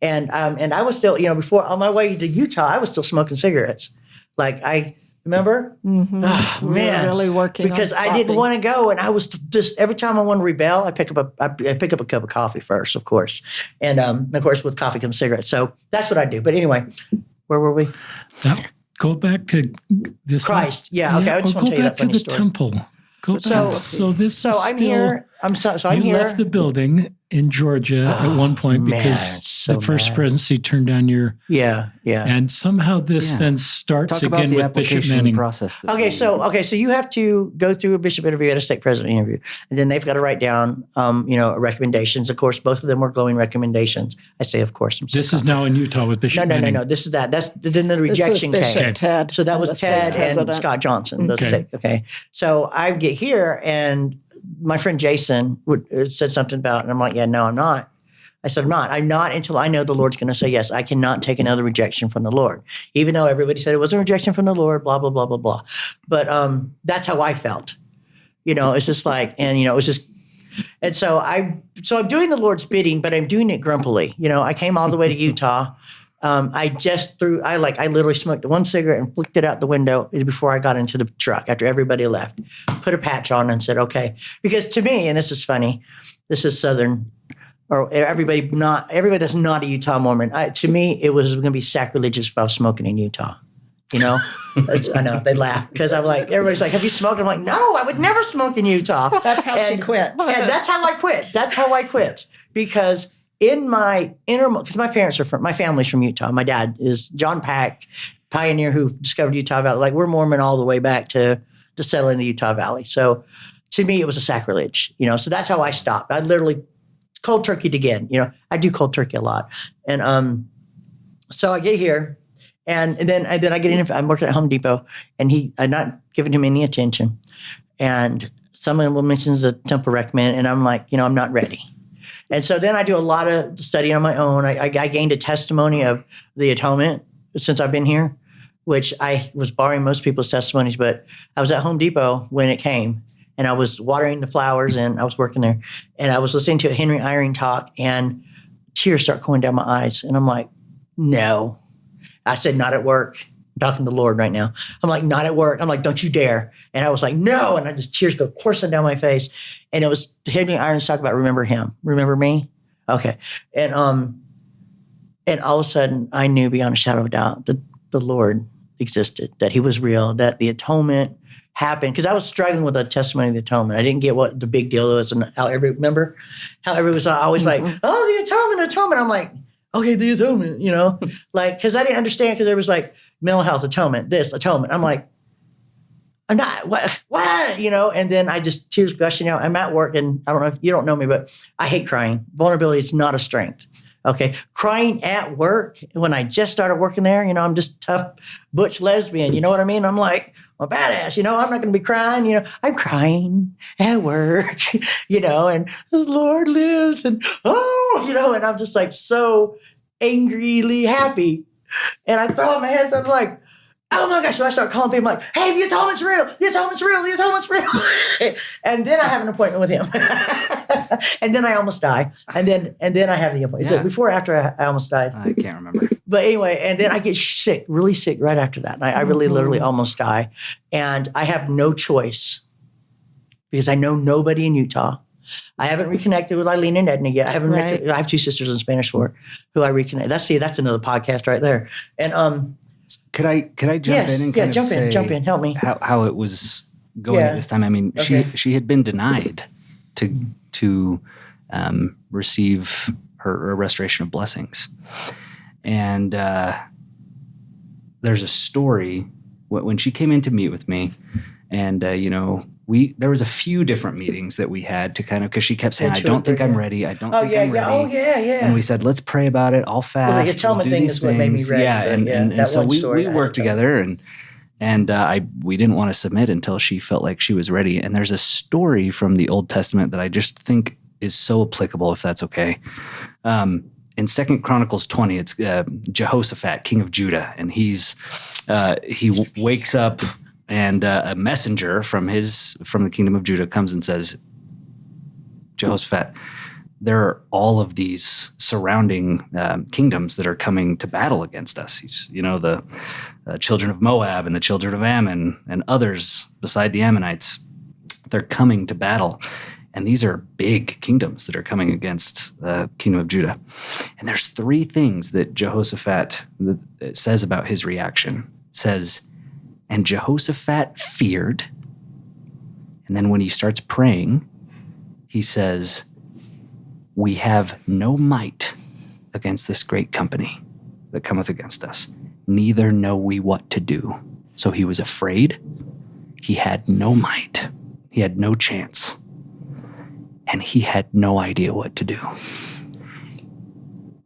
And I was still, before on my way to Utah, I was still smoking cigarettes. Like remember? Mm-hmm. Oh, We were man. really working Because on I didn't stopping. want to go, and I was just every time I want to rebel, I pick up a cup of coffee first, of course, and of course with coffee comes cigarettes. So that's what I do. But anyway, where were we? go back to this. Christ. Yeah. Okay. I just or want go to tell you back that funny to the story. temple. Go back. So So this is I'm still, here. So I'm You here. left the building in Georgia at one point man, because so the first mad. presidency turned down your. Yeah. And somehow this Yeah. then starts Talk about again the with Bishop application Manning. process. Okay, so you have to go through a bishop interview and a stake president interview, and then they've got to write down, recommendations. Of course, both of them were glowing recommendations. I say, of course. This is now in Utah with Bishop Manning. No. This is that. That's then the This was rejection Bishop came. Ted. So that was the state Ted and president. Scott Johnson. The Okay. stake, okay. So I get here, and my friend Jason said something about, and I'm like, yeah, no, I'm not. I said, I'm not. I'm not until I know the Lord's going to say yes. I cannot take another rejection from the Lord, even though everybody said it was a rejection from the Lord, blah, blah, blah, blah, blah. But that's how I felt. It's just like, and, it was just, and so I'm doing the Lord's bidding, but I'm doing it grumpily. I came all the way to Utah. I literally smoked one cigarette and flicked it out the window before I got into the truck after everybody left, put a patch on and said, okay. Because to me, and this is funny, this is Southern, or everybody that's not a Utah Mormon. To me, it was going to be sacrilegious if I was smoking in Utah. I know they laugh because I'm like, everybody's like, have you smoked? I'm like, no, I would never smoke in Utah. That's how she quit. And that's how I quit. That's how I quit because in my because my family's from Utah. My dad is John Pack, pioneer who discovered Utah Valley. Like we're Mormon all the way back to settle in the Utah Valley. So to me, it was a sacrilege. So that's how I stopped. I literally cold turkeyed again. I do cold turkey a lot. And so I get here and then I get in, I'm working at Home Depot and I'm not giving him any attention. And someone mentions the temple recommend and I'm like, I'm not ready. And so then I do a lot of studying on my own. I gained a testimony of the atonement since I've been here, which I was borrowing most people's testimonies, but I was at Home Depot when it came. And I was watering the flowers and I was working there. And I was listening to a Henry Eyring talk and tears start going down my eyes. And I'm like, no. I said, not at work. I'm talking to the Lord right now. I'm like, not at work. I'm like, don't you dare. And I was like, no. And I just tears go coursing down my face. And it was Henry Eyring's talk about remember him. Remember me? Okay. And all of a sudden I knew beyond a shadow of a doubt that the Lord existed, that he was real, that the atonement happened. Because I was struggling with the testimony of the atonement. I didn't get what the big deal was and how remember how everyone was always like, oh, the atonement. I'm like, okay, the atonement, because I didn't understand because there was like mental health atonement, this atonement. I'm like, I'm not, what, and then I just tears gushing out. I'm at work and I don't know if you don't know me, but I hate crying. Vulnerability is not a strength. Okay. Crying at work when I just started working there, I'm just tough, butch lesbian. You know what I mean? I'm like, I'm a badass, I'm not going to be crying, I'm crying at work, and the Lord lives and, and I'm just like so angrily happy. And I throw up my hands up like, oh my gosh. So I start calling people like, hey, the atonement's real. The atonement's real. The atonement's real. And then I have an appointment with him. And then I almost die. And then I have the appointment. Is it before or after I almost died? I can't remember. But anyway, and then I get sick, really sick right after that. And I really literally almost die. And I have no choice because I know nobody in Utah. I haven't reconnected with Eileen and Edna yet. I haven't. I have two sisters in Spanish Fort who I reconnect. That's another podcast right there. And could I jump in and kind of jump in, help me. How it was going at this time? I mean, she had been denied to receive her restoration of blessings, and there's a story when she came in to meet with me, and there was a few different meetings that we had to kind of, because she kept saying, I don't think I'm ready. I don't think I'm ready. Oh, yeah. And we said, let's pray about it. I'll fast. Well, the atonement thing is what made me ready. Yeah. And so we worked together and we didn't want to submit until she felt like she was ready. And there's a story from the Old Testament that I just think is so applicable, if that's okay. In 2 Chronicles 20, it's Jehoshaphat, king of Judah. And he wakes up, and a messenger from the kingdom of Judah comes and says, Jehoshaphat, there are all of these surrounding kingdoms that are coming to battle against us. He's, the children of Moab and the children of Ammon and others beside the Ammonites. They're coming to battle. And these are big kingdoms that are coming against the kingdom of Judah. And there's three things that Jehoshaphat says about his reaction. It says, and Jehoshaphat feared. And then when he starts praying, he says, "We have no might against this great company that cometh against us, neither know we what to do." So he was afraid. He had no might. He had no chance. And he had no idea what to do.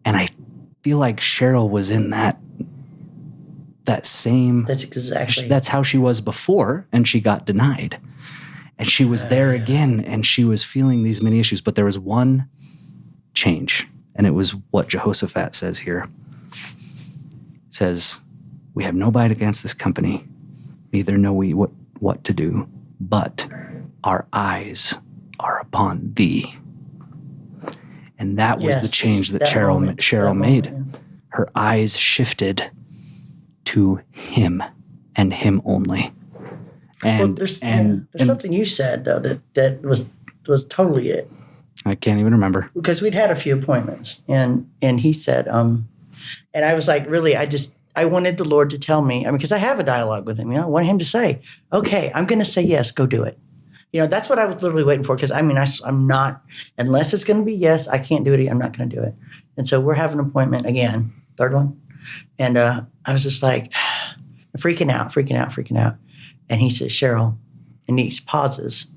And I feel like Cheryl was in that same... That's how she was before, and she got denied. And she was there again, and she was feeling these many issues. But there was one change, and it was what Jehoshaphat says here. It says, "We have no bite against this company, neither know we what to do, but our eyes are upon thee." And that was the change that Cheryl made. Yeah. Her eyes shifted to him and him only. And there's something you said though that was totally it. I can't even remember, because we'd had a few appointments, and he said, and I was like, really, I wanted the Lord to tell me, because I have a dialogue with him, I want him to say, okay, I'm going to say yes, go do it. That's what I was literally waiting for, because I'm not, unless it's going to be yes, I can't do it. I'm not going to do it. And so we're having an appointment again, third one. And I was just like, freaking out. And he says, "Cheryl," and he pauses,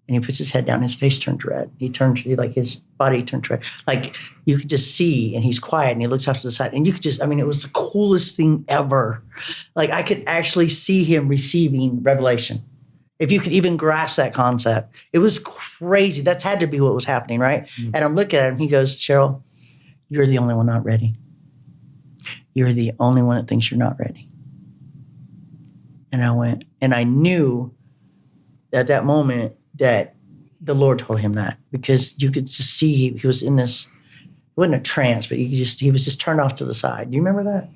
and he puts his head down, his face turns red. His body turns red. Like you could just see, and he's quiet, and he looks off to the side, and you could just, it was the coolest thing ever. Like I could actually see him receiving revelation. If you could even grasp that concept, it was crazy. That's had to be what was happening, right? Mm-hmm. And I'm looking at him. He goes, "Cheryl, you're the only one not ready. You're the only one that thinks you're not ready." And I went, and I knew at that moment that the Lord told him that, because you could just see he was in this, it wasn't a trance, but he was just turned off to the side. Do you remember that?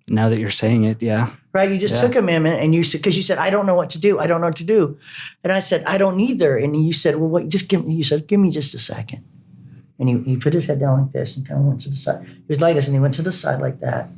Now that you're saying it, yeah. Right, you just took a minute, and you said, because you said, "I don't know what to do. I don't know what to do." And I said, "I don't either." And you said, "Well, wait, give me just a second." And he put his head down like this and kind of went to the side. He was like this, and he went to the side like that.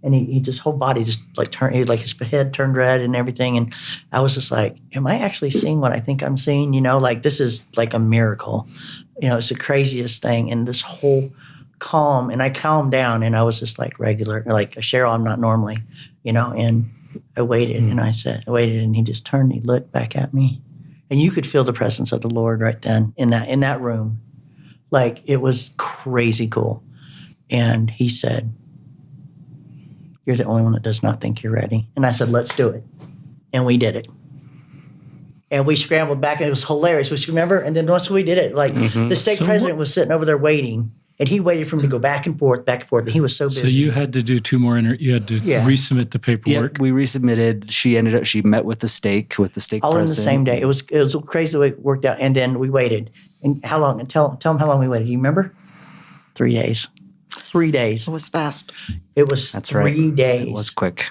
And he just, whole body just like turned, like his head turned red and everything. And I was just like, am I actually seeing what I think I'm seeing? Like this is like a miracle. It's the craziest thing. And this whole calm, and I calmed down, and I was just like regular, like Cheryl, I'm not normally, and I waited, and I waited, and he just turned, and he looked back at me, and you could feel the presence of the Lord right then in that room. Like it was crazy cool. And he said, "You're the only one that does not think you're ready." And I said, "Let's do it." And we did it. And we scrambled back, and it was hilarious. Which, remember? And then once we did it, like the state president was sitting over there waiting, and he waited for him to go back and forth. And he was so busy. So you had to do two more. You had to resubmit the paperwork. Yeah, we resubmitted. She met with the stake all president. In the same day. It was crazy the way it worked out. And then we waited. And how long? And tell them how long we waited. Do you remember? 3 days. 3 days. It was fast. It was That's 3 right. days. It was quick.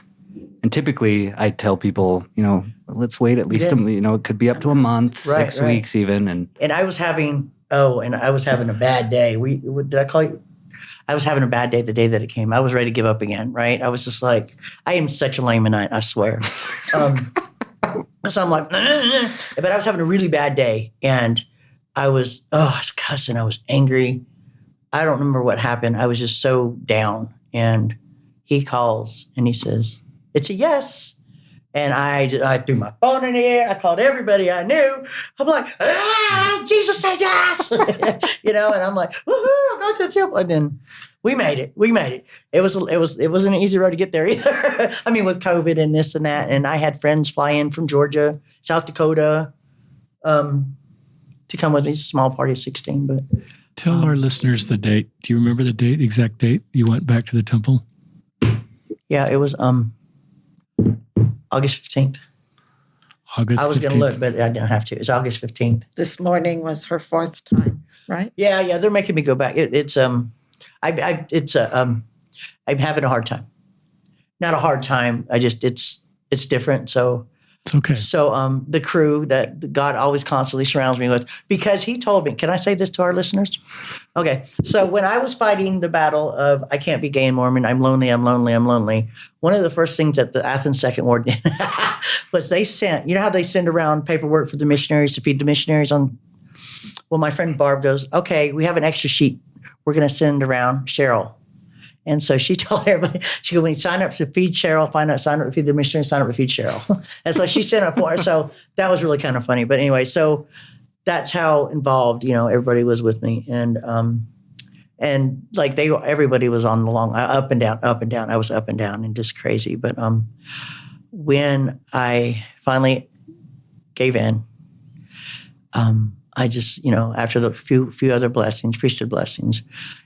And typically I tell people, let's wait at least, it could be up to a month, 6 weeks even. And I was having a bad day. Did I call you? I was having a bad day the day that it came. I was ready to give up again, right? I was just like, I am such a Lamanite, I swear. So I'm like, but I was having a really bad day, and I was cussing. I was angry. I don't remember what happened. I was just so down. And he calls, and he says, "It's a yes." And I threw my phone in the air. I called everybody I knew. I'm like, Jesus said yes. And I'm like, woohoo, I'm going to the temple. And then we made it. It wasn't an easy road to get there either. With COVID and this and that. And I had friends fly in from Georgia, South Dakota, to come with me. It's a small party of 16, but. Tell our listeners the date. Do you remember the exact date you went back to the temple? Yeah, it was August 15th. August 15th. I was going to look, but I didn't have to. It's August 15th. This morning was her 4th time, right? Yeah. They're making me go back. I'm having a hard time. Not a hard time. It's different. So it's okay. So the crew that God always constantly surrounds me with, because he told me, can I say this to our listeners? Okay. So when I was fighting the battle of I can't be gay and Mormon, I'm lonely, one of the first things that the Athens Second Ward did was they sent, how they send around paperwork for the missionaries to feed the missionaries on Well, my friend Barb goes, okay, we have an extra sheet. We're going to send around Cheryl. And so she told everybody, she goes, when you sign up to feed Cheryl, sign up to feed the missionary, sign up to feed Cheryl. And so she sent up for her. So that was really kind of funny. But anyway, so that's how involved, everybody was with me. And like everybody was on the up and down. I was up and down and just crazy. But when I finally gave in, I just, after the few other blessings, priesthood blessings.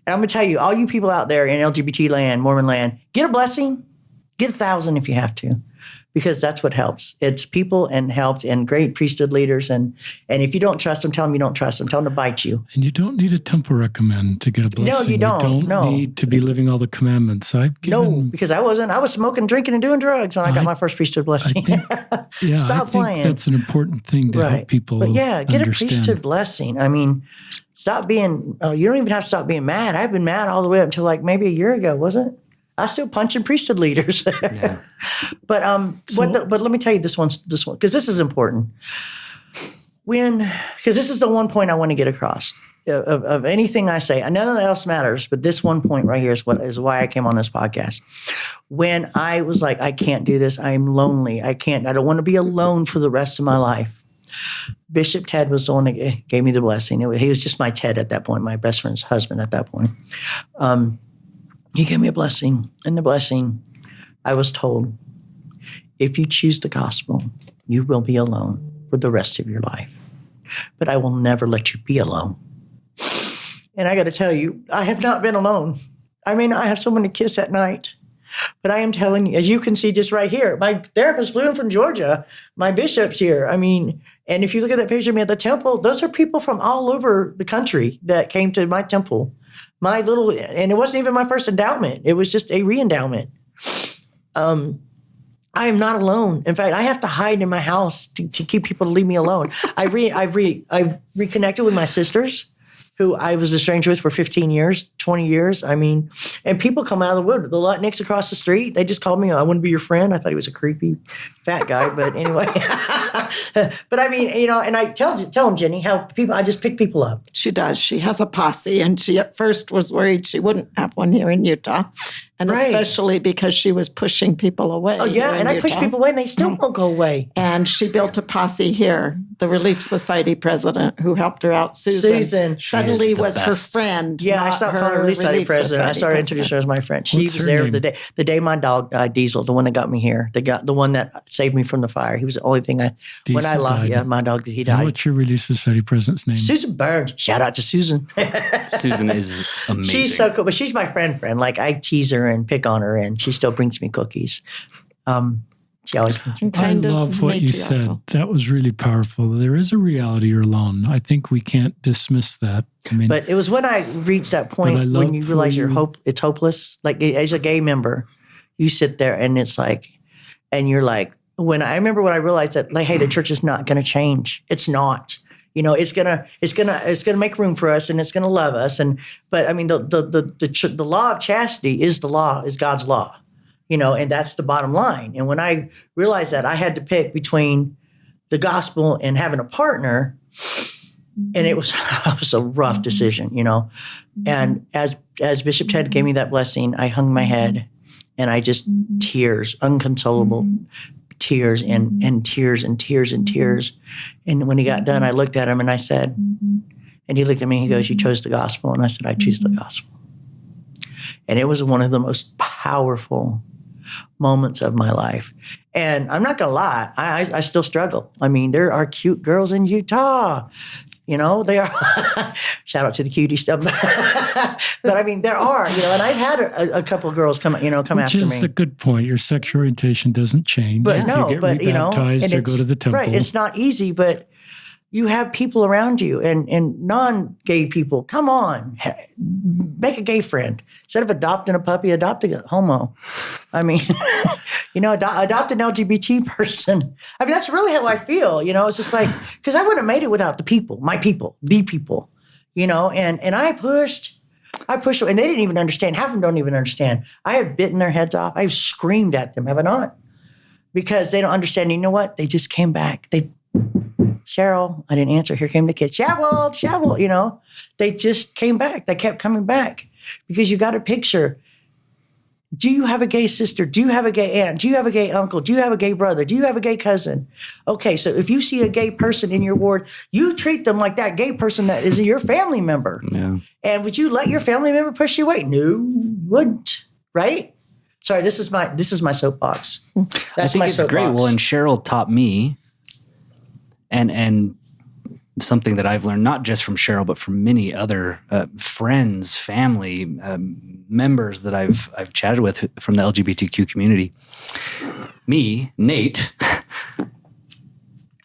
And I'm going to tell you, all you people out there in LGBT land, Mormon land, get a blessing, get 1,000 if you have to, because that's what helps. It's people and helps and great priesthood leaders. And if you don't trust them, tell them you don't trust them. Tell them to bite you. And you don't need a temple recommend to get a blessing. No, you don't. You don't need to be living all the commandments. Because I wasn't. I was smoking, drinking, and doing drugs when I got my first priesthood blessing. Stop playing. That's an important thing to help people get understand. a priesthood blessing. I mean, stop being, you don't even have to stop being mad. I've been mad all the way up until like maybe a year ago, wasn't it? I still punching priesthood leaders. Yeah. But let me tell you this one, because this is important. Because this is the one point I want to get across of anything I say. None else matters, but this one point right here is why I came on this podcast. When I was like, I can't do this. I'm lonely. I don't want to be alone for the rest of my life. Bishop Ted was the one that gave me the blessing. He was just my Ted at that point, my best friend's husband at that point. He gave me a blessing. And the blessing, I was told, if you choose the gospel, you will be alone for the rest of your life. But I will never let you be alone. And I got to tell you, I have not been alone. I mean, I have someone to kiss at night. But I am telling you, as you can see just right here, my therapist flew in from Georgia. My bishop's here. I mean, and if you look at that picture of me at the temple, those are people from all over the country that came to my temple. And it wasn't even my first endowment. It was just a re-endowment. I am not alone. In fact, I have to hide in my house to keep people to leave me alone. I reconnected with my sisters, who I was a stranger with for 15 years, 20 years. I mean, and people come out of the wood. The Latinx across the street, they just called me, I want to be your friend. I thought he was a creepy fat guy, but anyway. But I mean, and I tell them, Jenny, how I just pick people up. She does. She has a posse, and she at first was worried she wouldn't have one here in Utah. And especially because she was pushing people away. Oh, yeah, and I push people away, and they still won't go away. And she built a posse here. The Relief Society president who helped her out, Susan. Suddenly was her friend. Yeah, I stopped calling her Relief Society president. I started introducing her as my friend. She was there the day my dog died, Diesel, the one that got me here, the one that saved me from the fire. He was the only thing when I lost. Yeah, my dog, he died. What's your Relief Society president's name? Susan Burns. Shout out to Susan. Susan is amazing. She's so cool, but she's my friend. Like, I tease her and pick on her, and she still brings me cookies. She always brings me I love what you said. That was really powerful. There is a reality you're alone. I think we can't dismiss that. But it was when I reached that point when you realize it's hopeless. Like, as a gay member, you sit there and it's like, and you're like, I remember when I realized that, like, hey, the church is not going to change. It's not. It's gonna make room for us, and it's gonna love us. But I mean, the law of chastity is God's law, and that's the bottom line. And when I realized that, I had to pick between the gospel and having a partner, and it was a rough decision, And as Bishop Ted gave me that blessing, I hung my head, and I just tears, unconsolable. Tears and tears and tears and tears. And when he got done, I looked at him and I said, and he looked at me and he goes, you chose the gospel. And I said, I choose the gospel. And it was one of the most powerful moments of my life. And I'm not going to lie, I still struggle. I mean, there are cute girls in Utah. They are. Shout out to the cutie stuff. But I mean, there are, and I've had a couple of girls come after me. Which is a good point. Your sexual orientation doesn't change. But you get rebaptized or go to the temple. Right. It's not easy, but you have people around you and non-gay people. Come on, make a gay friend. Instead of adopting a puppy, adopt a homo. I mean, adopt an LGBT person. I mean, that's really how I feel. It's just like, because I wouldn't have made it without the people, my people, the people. And I pushed, and they didn't even understand. Half of them don't even understand. I have bitten their heads off. I've screamed at them, have I not? Because they don't understand. You know what? They just came back. Cheryl, I didn't answer. Here came the kids. Cheryl, you know, they just came back. They kept coming back because you got to picture. Do you have a gay sister? Do you have a gay aunt? Do you have a gay uncle? Do you have a gay brother? Do you have a gay cousin? Okay, so if you see a gay person in your ward, you treat them like that gay person that is your family member. Yeah. And would you let your family member push you away? No, you wouldn't. Right? Sorry, this is my soapbox. I think it's great. Well, and Cheryl taught me, and something that I've learned not just from Cheryl, but from many other friends, family members that I've chatted with from the LGBTQ community. Me, Nate,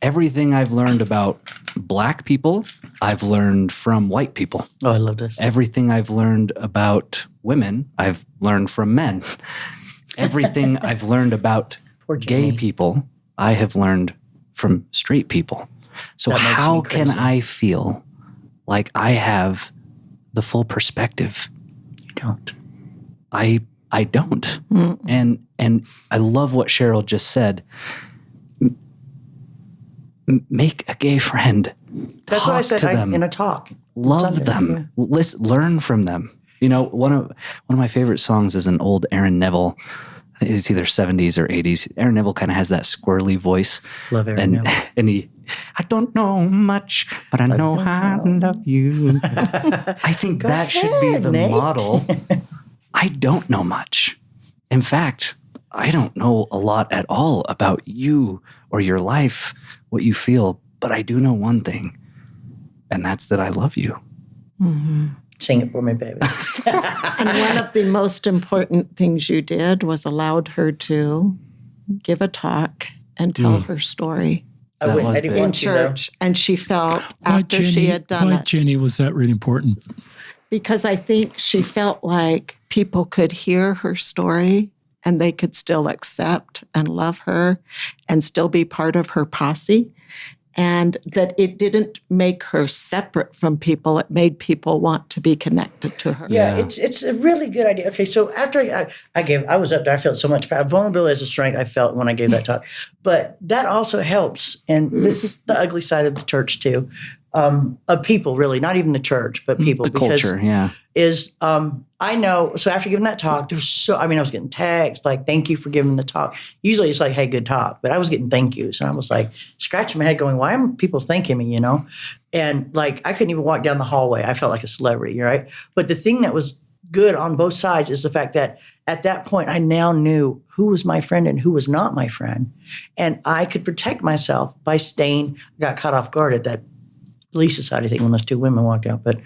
everything I've learned about Black people, I've learned from white people. Oh, I love this. Everything I've learned about women, I've learned from men. Everything I've learned about gay people, I have learned from straight people. So how can I feel like I have the full perspective? You don't. I don't. And I love what Cheryl just said. Make a gay friend. That's what I said in a talk. Love them. Yeah. Learn from them. You know, one of my favorite songs is an old Aaron Neville. It's either 70s or 80s. Aaron Neville kind of has that squirrely voice. Love Aaron Neville. And I don't know much, but I know how to love you. I think that should be the model. I don't know much. In fact, I don't know a lot at all about you or your life, what you feel, but I do know one thing, and that's that I love you. Mm-hmm. Sing it for me, baby. And one of the most important things you did was allowed her to give a talk and tell her story I didn't in want to, church. And she felt after she had done why, it. Jenny, was that really important? Because I think she felt like people could hear her story and they could still accept and love her and still be part of her posse. And that it didn't make her separate from people. It made people want to be connected to her. Yeah. It's a really good idea. Okay, so after I was up there, I felt so much power. Vulnerability is a strength I felt when I gave that talk. But that also helps, and this is the ugly side of the church too, of people really, not even the church, but people. The culture, is I know, so after giving that talk, I was getting texts like, thank you for giving the talk. Usually it's like, hey, good talk. But I was getting thank yous. And I was like, scratching my head going, why are people thanking me, you know? And like, I couldn't even walk down the hallway. I felt like a celebrity, right? But the thing that was good on both sides is the fact that at that point, I now knew who was my friend and who was not my friend. And I could protect myself by staying, got caught off guard at that Police Society thing when those two women walked out. But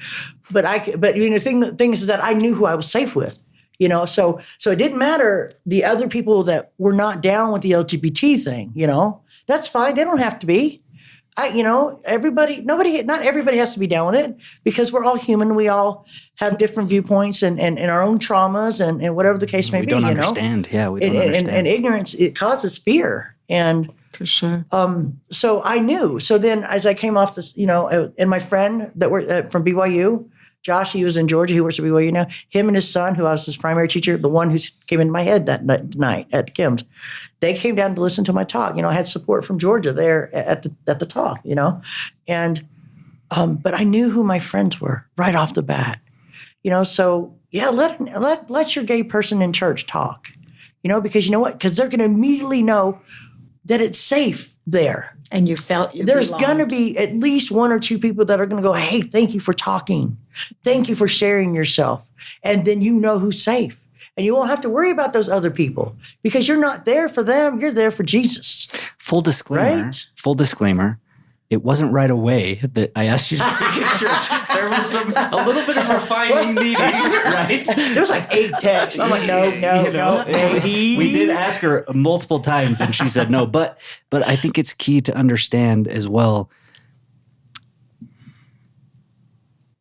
you know, the thing is that I knew who I was safe with, you know, so it didn't matter the other people that were not down with the LGBT thing, you know, that's fine. They don't have to be. Not everybody has to be down with it because we're all human. We all have different viewpoints and our own traumas and whatever the case may be. We don't understand. Yeah, we don't understand. And ignorance, it causes fear. And for sure. So I knew. So then as I came off this, you know, and my friend that were from BYU, Josh, he was in Georgia, he works at BYU now, him and his son, who I was his primary teacher, the one who came into my head that night at Kim's, they came down to listen to my talk. You know, I had support from Georgia there at the talk, you know. And, but I knew who my friends were right off the bat, you know. So yeah, let your gay person in church talk, you know, because you know what? Because they're going to immediately know that it's safe there. And you felt there's going to be at least one or two people that are going to go, hey, thank you for talking. Thank you for sharing yourself. And then you know who's safe. And you won't have to worry about those other people because you're not there for them. You're there for Jesus. Full disclaimer. It wasn't right away that I asked you to speak in church. There was a little bit of refining needed, right? There was like 8 texts. I'm like, no, baby. We did ask her multiple times, and she said no. But I think it's key to understand as well.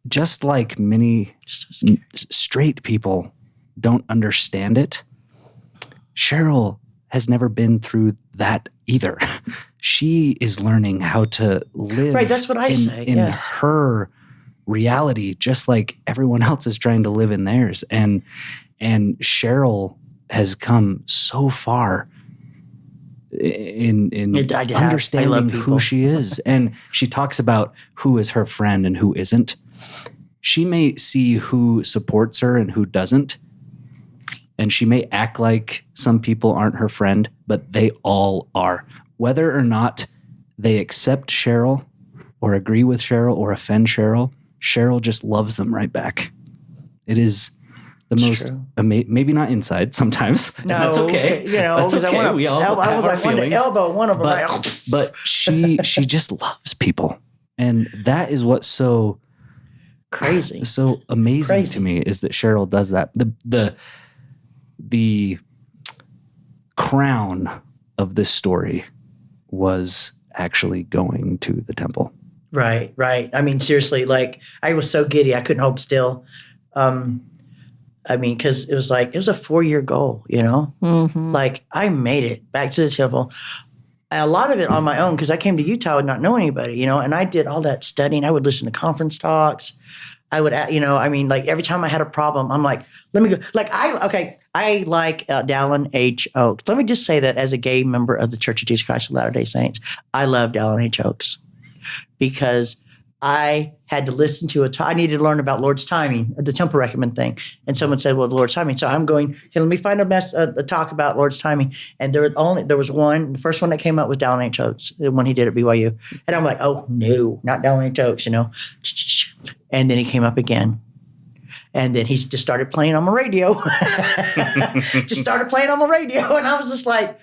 Just like many straight people don't understand it, Cheryl has never been through that either. She is learning how to live right, that's what I say. In her reality, just like everyone else is trying to live in theirs. And Cheryl has come so far in I love understanding people. who she is. And she talks about who is her friend and who isn't. She may see who supports her and who doesn't. And she may act like some people aren't her friend, but they all are. Whether or not they accept Cheryl or agree with Cheryl or offend Cheryl, Cheryl just loves them right back. It is the most maybe not inside sometimes. No, that's okay. You know, that's okay. We all have our feelings. Elbow one of them. But she just loves people, and that is what's so crazy, so amazing to me is that Cheryl does that. The crown of this story was actually going to the temple. Right. I mean, seriously, like I was so giddy, I couldn't hold still. I mean, because it was a 4-year goal, you know? Mm-hmm. Like I made it back to the temple. A lot of it on my own because I came to Utah, I would not know anybody, you know, and I did all that studying. I would listen to conference talks. I would, you know, I mean, like every time I had a problem, I'm like, let me go. Like I like Dallin H. Oaks. Let me just say that as a gay member of the Church of Jesus Christ of Latter-day Saints, I love Dallin H. Oaks because I had to listen to I needed to learn about Lord's timing, the temple recommend thing. And someone said, well, the Lord's timing. So I'm going, okay, let me find a talk about Lord's timing. And there was one, the first one that came up was Dallin H. Oaks, when he did at BYU. And I'm like, oh, no, not Dallin H. Oaks, you know. And then he came up again. And then he just started playing on my radio. Just started playing on my radio. And I was just like,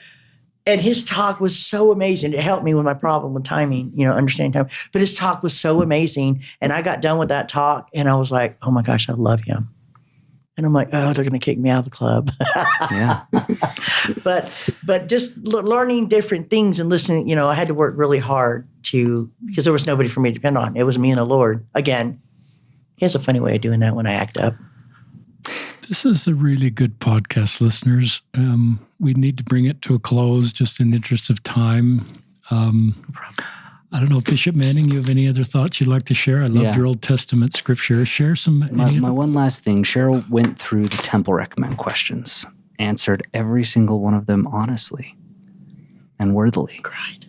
and his talk was so amazing. It helped me with my problem with timing, you know, understanding time. But his talk was so amazing. And I got done with that talk and I was like, oh my gosh, I love him. And I'm like, oh, they're going to kick me out of the club. Yeah. But just learning different things and listening, you know, I had to work really hard because there was nobody for me to depend on. It was me and the Lord. Again, he has a funny way of doing that when I act up. This is a really good podcast, listeners. We need to bring it to a close just in the interest of time. I don't know, Bishop Manning, you have any other thoughts you'd like to share? I loved your Old Testament scripture. Share some. My one last thing. Cheryl went through the temple recommend questions, answered every single one of them honestly and worthily. Cried.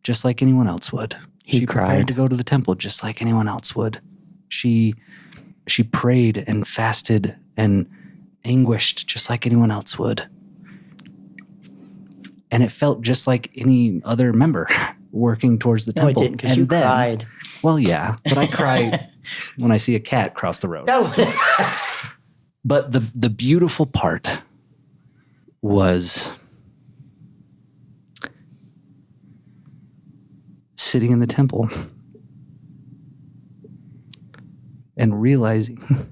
Just like anyone else would. She prepared cried to go to the temple just like anyone else would. She prayed and fasted and anguished just like anyone else would. And it felt just like any other member working towards the temple. No, it didn't, because you cried. Well, yeah, but I cry when I see a cat cross the road. No. But the beautiful part was sitting in the temple and realizing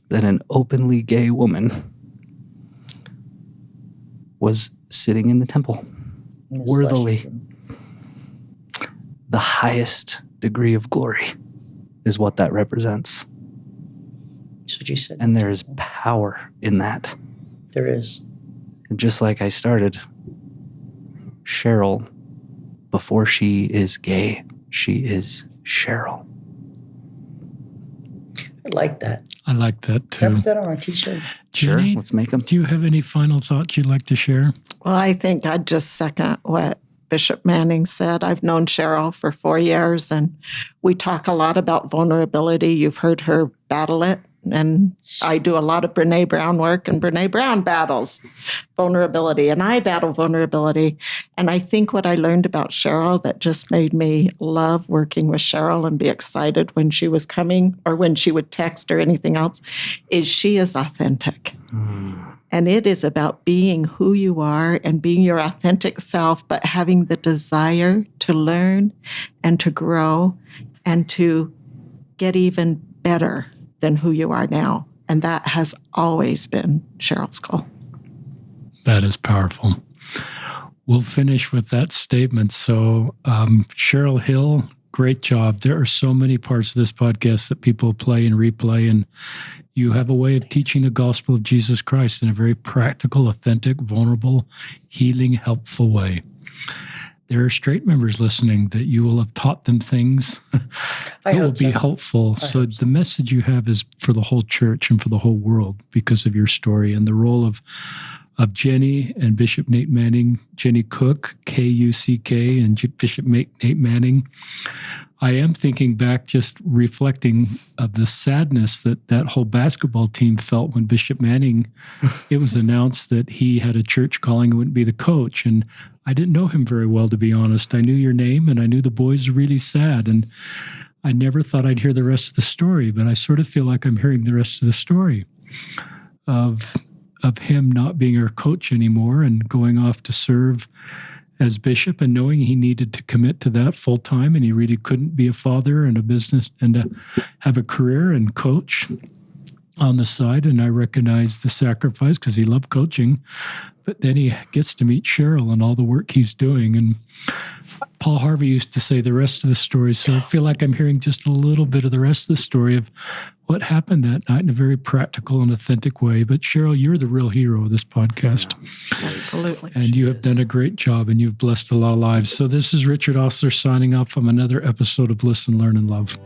that an openly gay woman was sitting in the temple worthily. The highest degree of glory is what that represents. That's what you said. And there is power in that. There is. And just like I started, Cheryl, before she is gay, she is Cheryl. I like that. I like that too. Can I put that on our t-shirt? Jenny, Sure, let's make them. do you have any final thoughts you'd like to share? Well, I think I'd just second what Bishop Manning said. I've known Cheryl for 4 years, and we talk a lot about vulnerability. You've heard her battle it, and I do a lot of Brene Brown work, and Brene Brown battles vulnerability, and I battle vulnerability. And I think what I learned about Cheryl that just made me love working with Cheryl and be excited when she was coming or when she would text or anything else is she is authentic. And it is about being who you are and being your authentic self, but having the desire to learn and to grow and to get even better than who you are now. And that has always been Cheryl's goal. That is powerful. We'll finish with that statement. So, Cheryl Hill, great job. There are so many parts of this podcast that people play and replay, and you have a way of teaching the gospel of Jesus Christ in a very practical, authentic, vulnerable, healing, helpful way. There are straight members listening that you will have taught them things that will be helpful. So the message you have is for the whole church and for the whole world because of your story and the role of of Jenny and Bishop Nate Manning, Jenny Cook, K-U-C-K, and Bishop Nate Manning. I am thinking back, just reflecting of the sadness that that whole basketball team felt when Bishop Manning, it was announced that he had a church calling and wouldn't be the coach. And I didn't know him very well, to be honest. I knew your name, and I knew the boys were really sad. And I never thought I'd hear the rest of the story, but I sort of feel like I'm hearing the rest of the story of him not being our coach anymore and going off to serve as bishop, and knowing he needed to commit to that full time, and he really couldn't be a father and a business and have a career and coach on the side. And I recognize the sacrifice because he loved coaching, but then he gets to meet Cheryl and all the work he's doing. And Paul Harvey used to say the rest of the story. So I feel like I'm hearing just a little bit of the rest of the story of what happened that night in a very practical and authentic way. But Cheryl, you're the real hero of this podcast. Yeah, absolutely. And you have done a great job, and you've blessed a lot of lives. So this is Richard Osler signing off from another episode of Listen, Learn, and Love.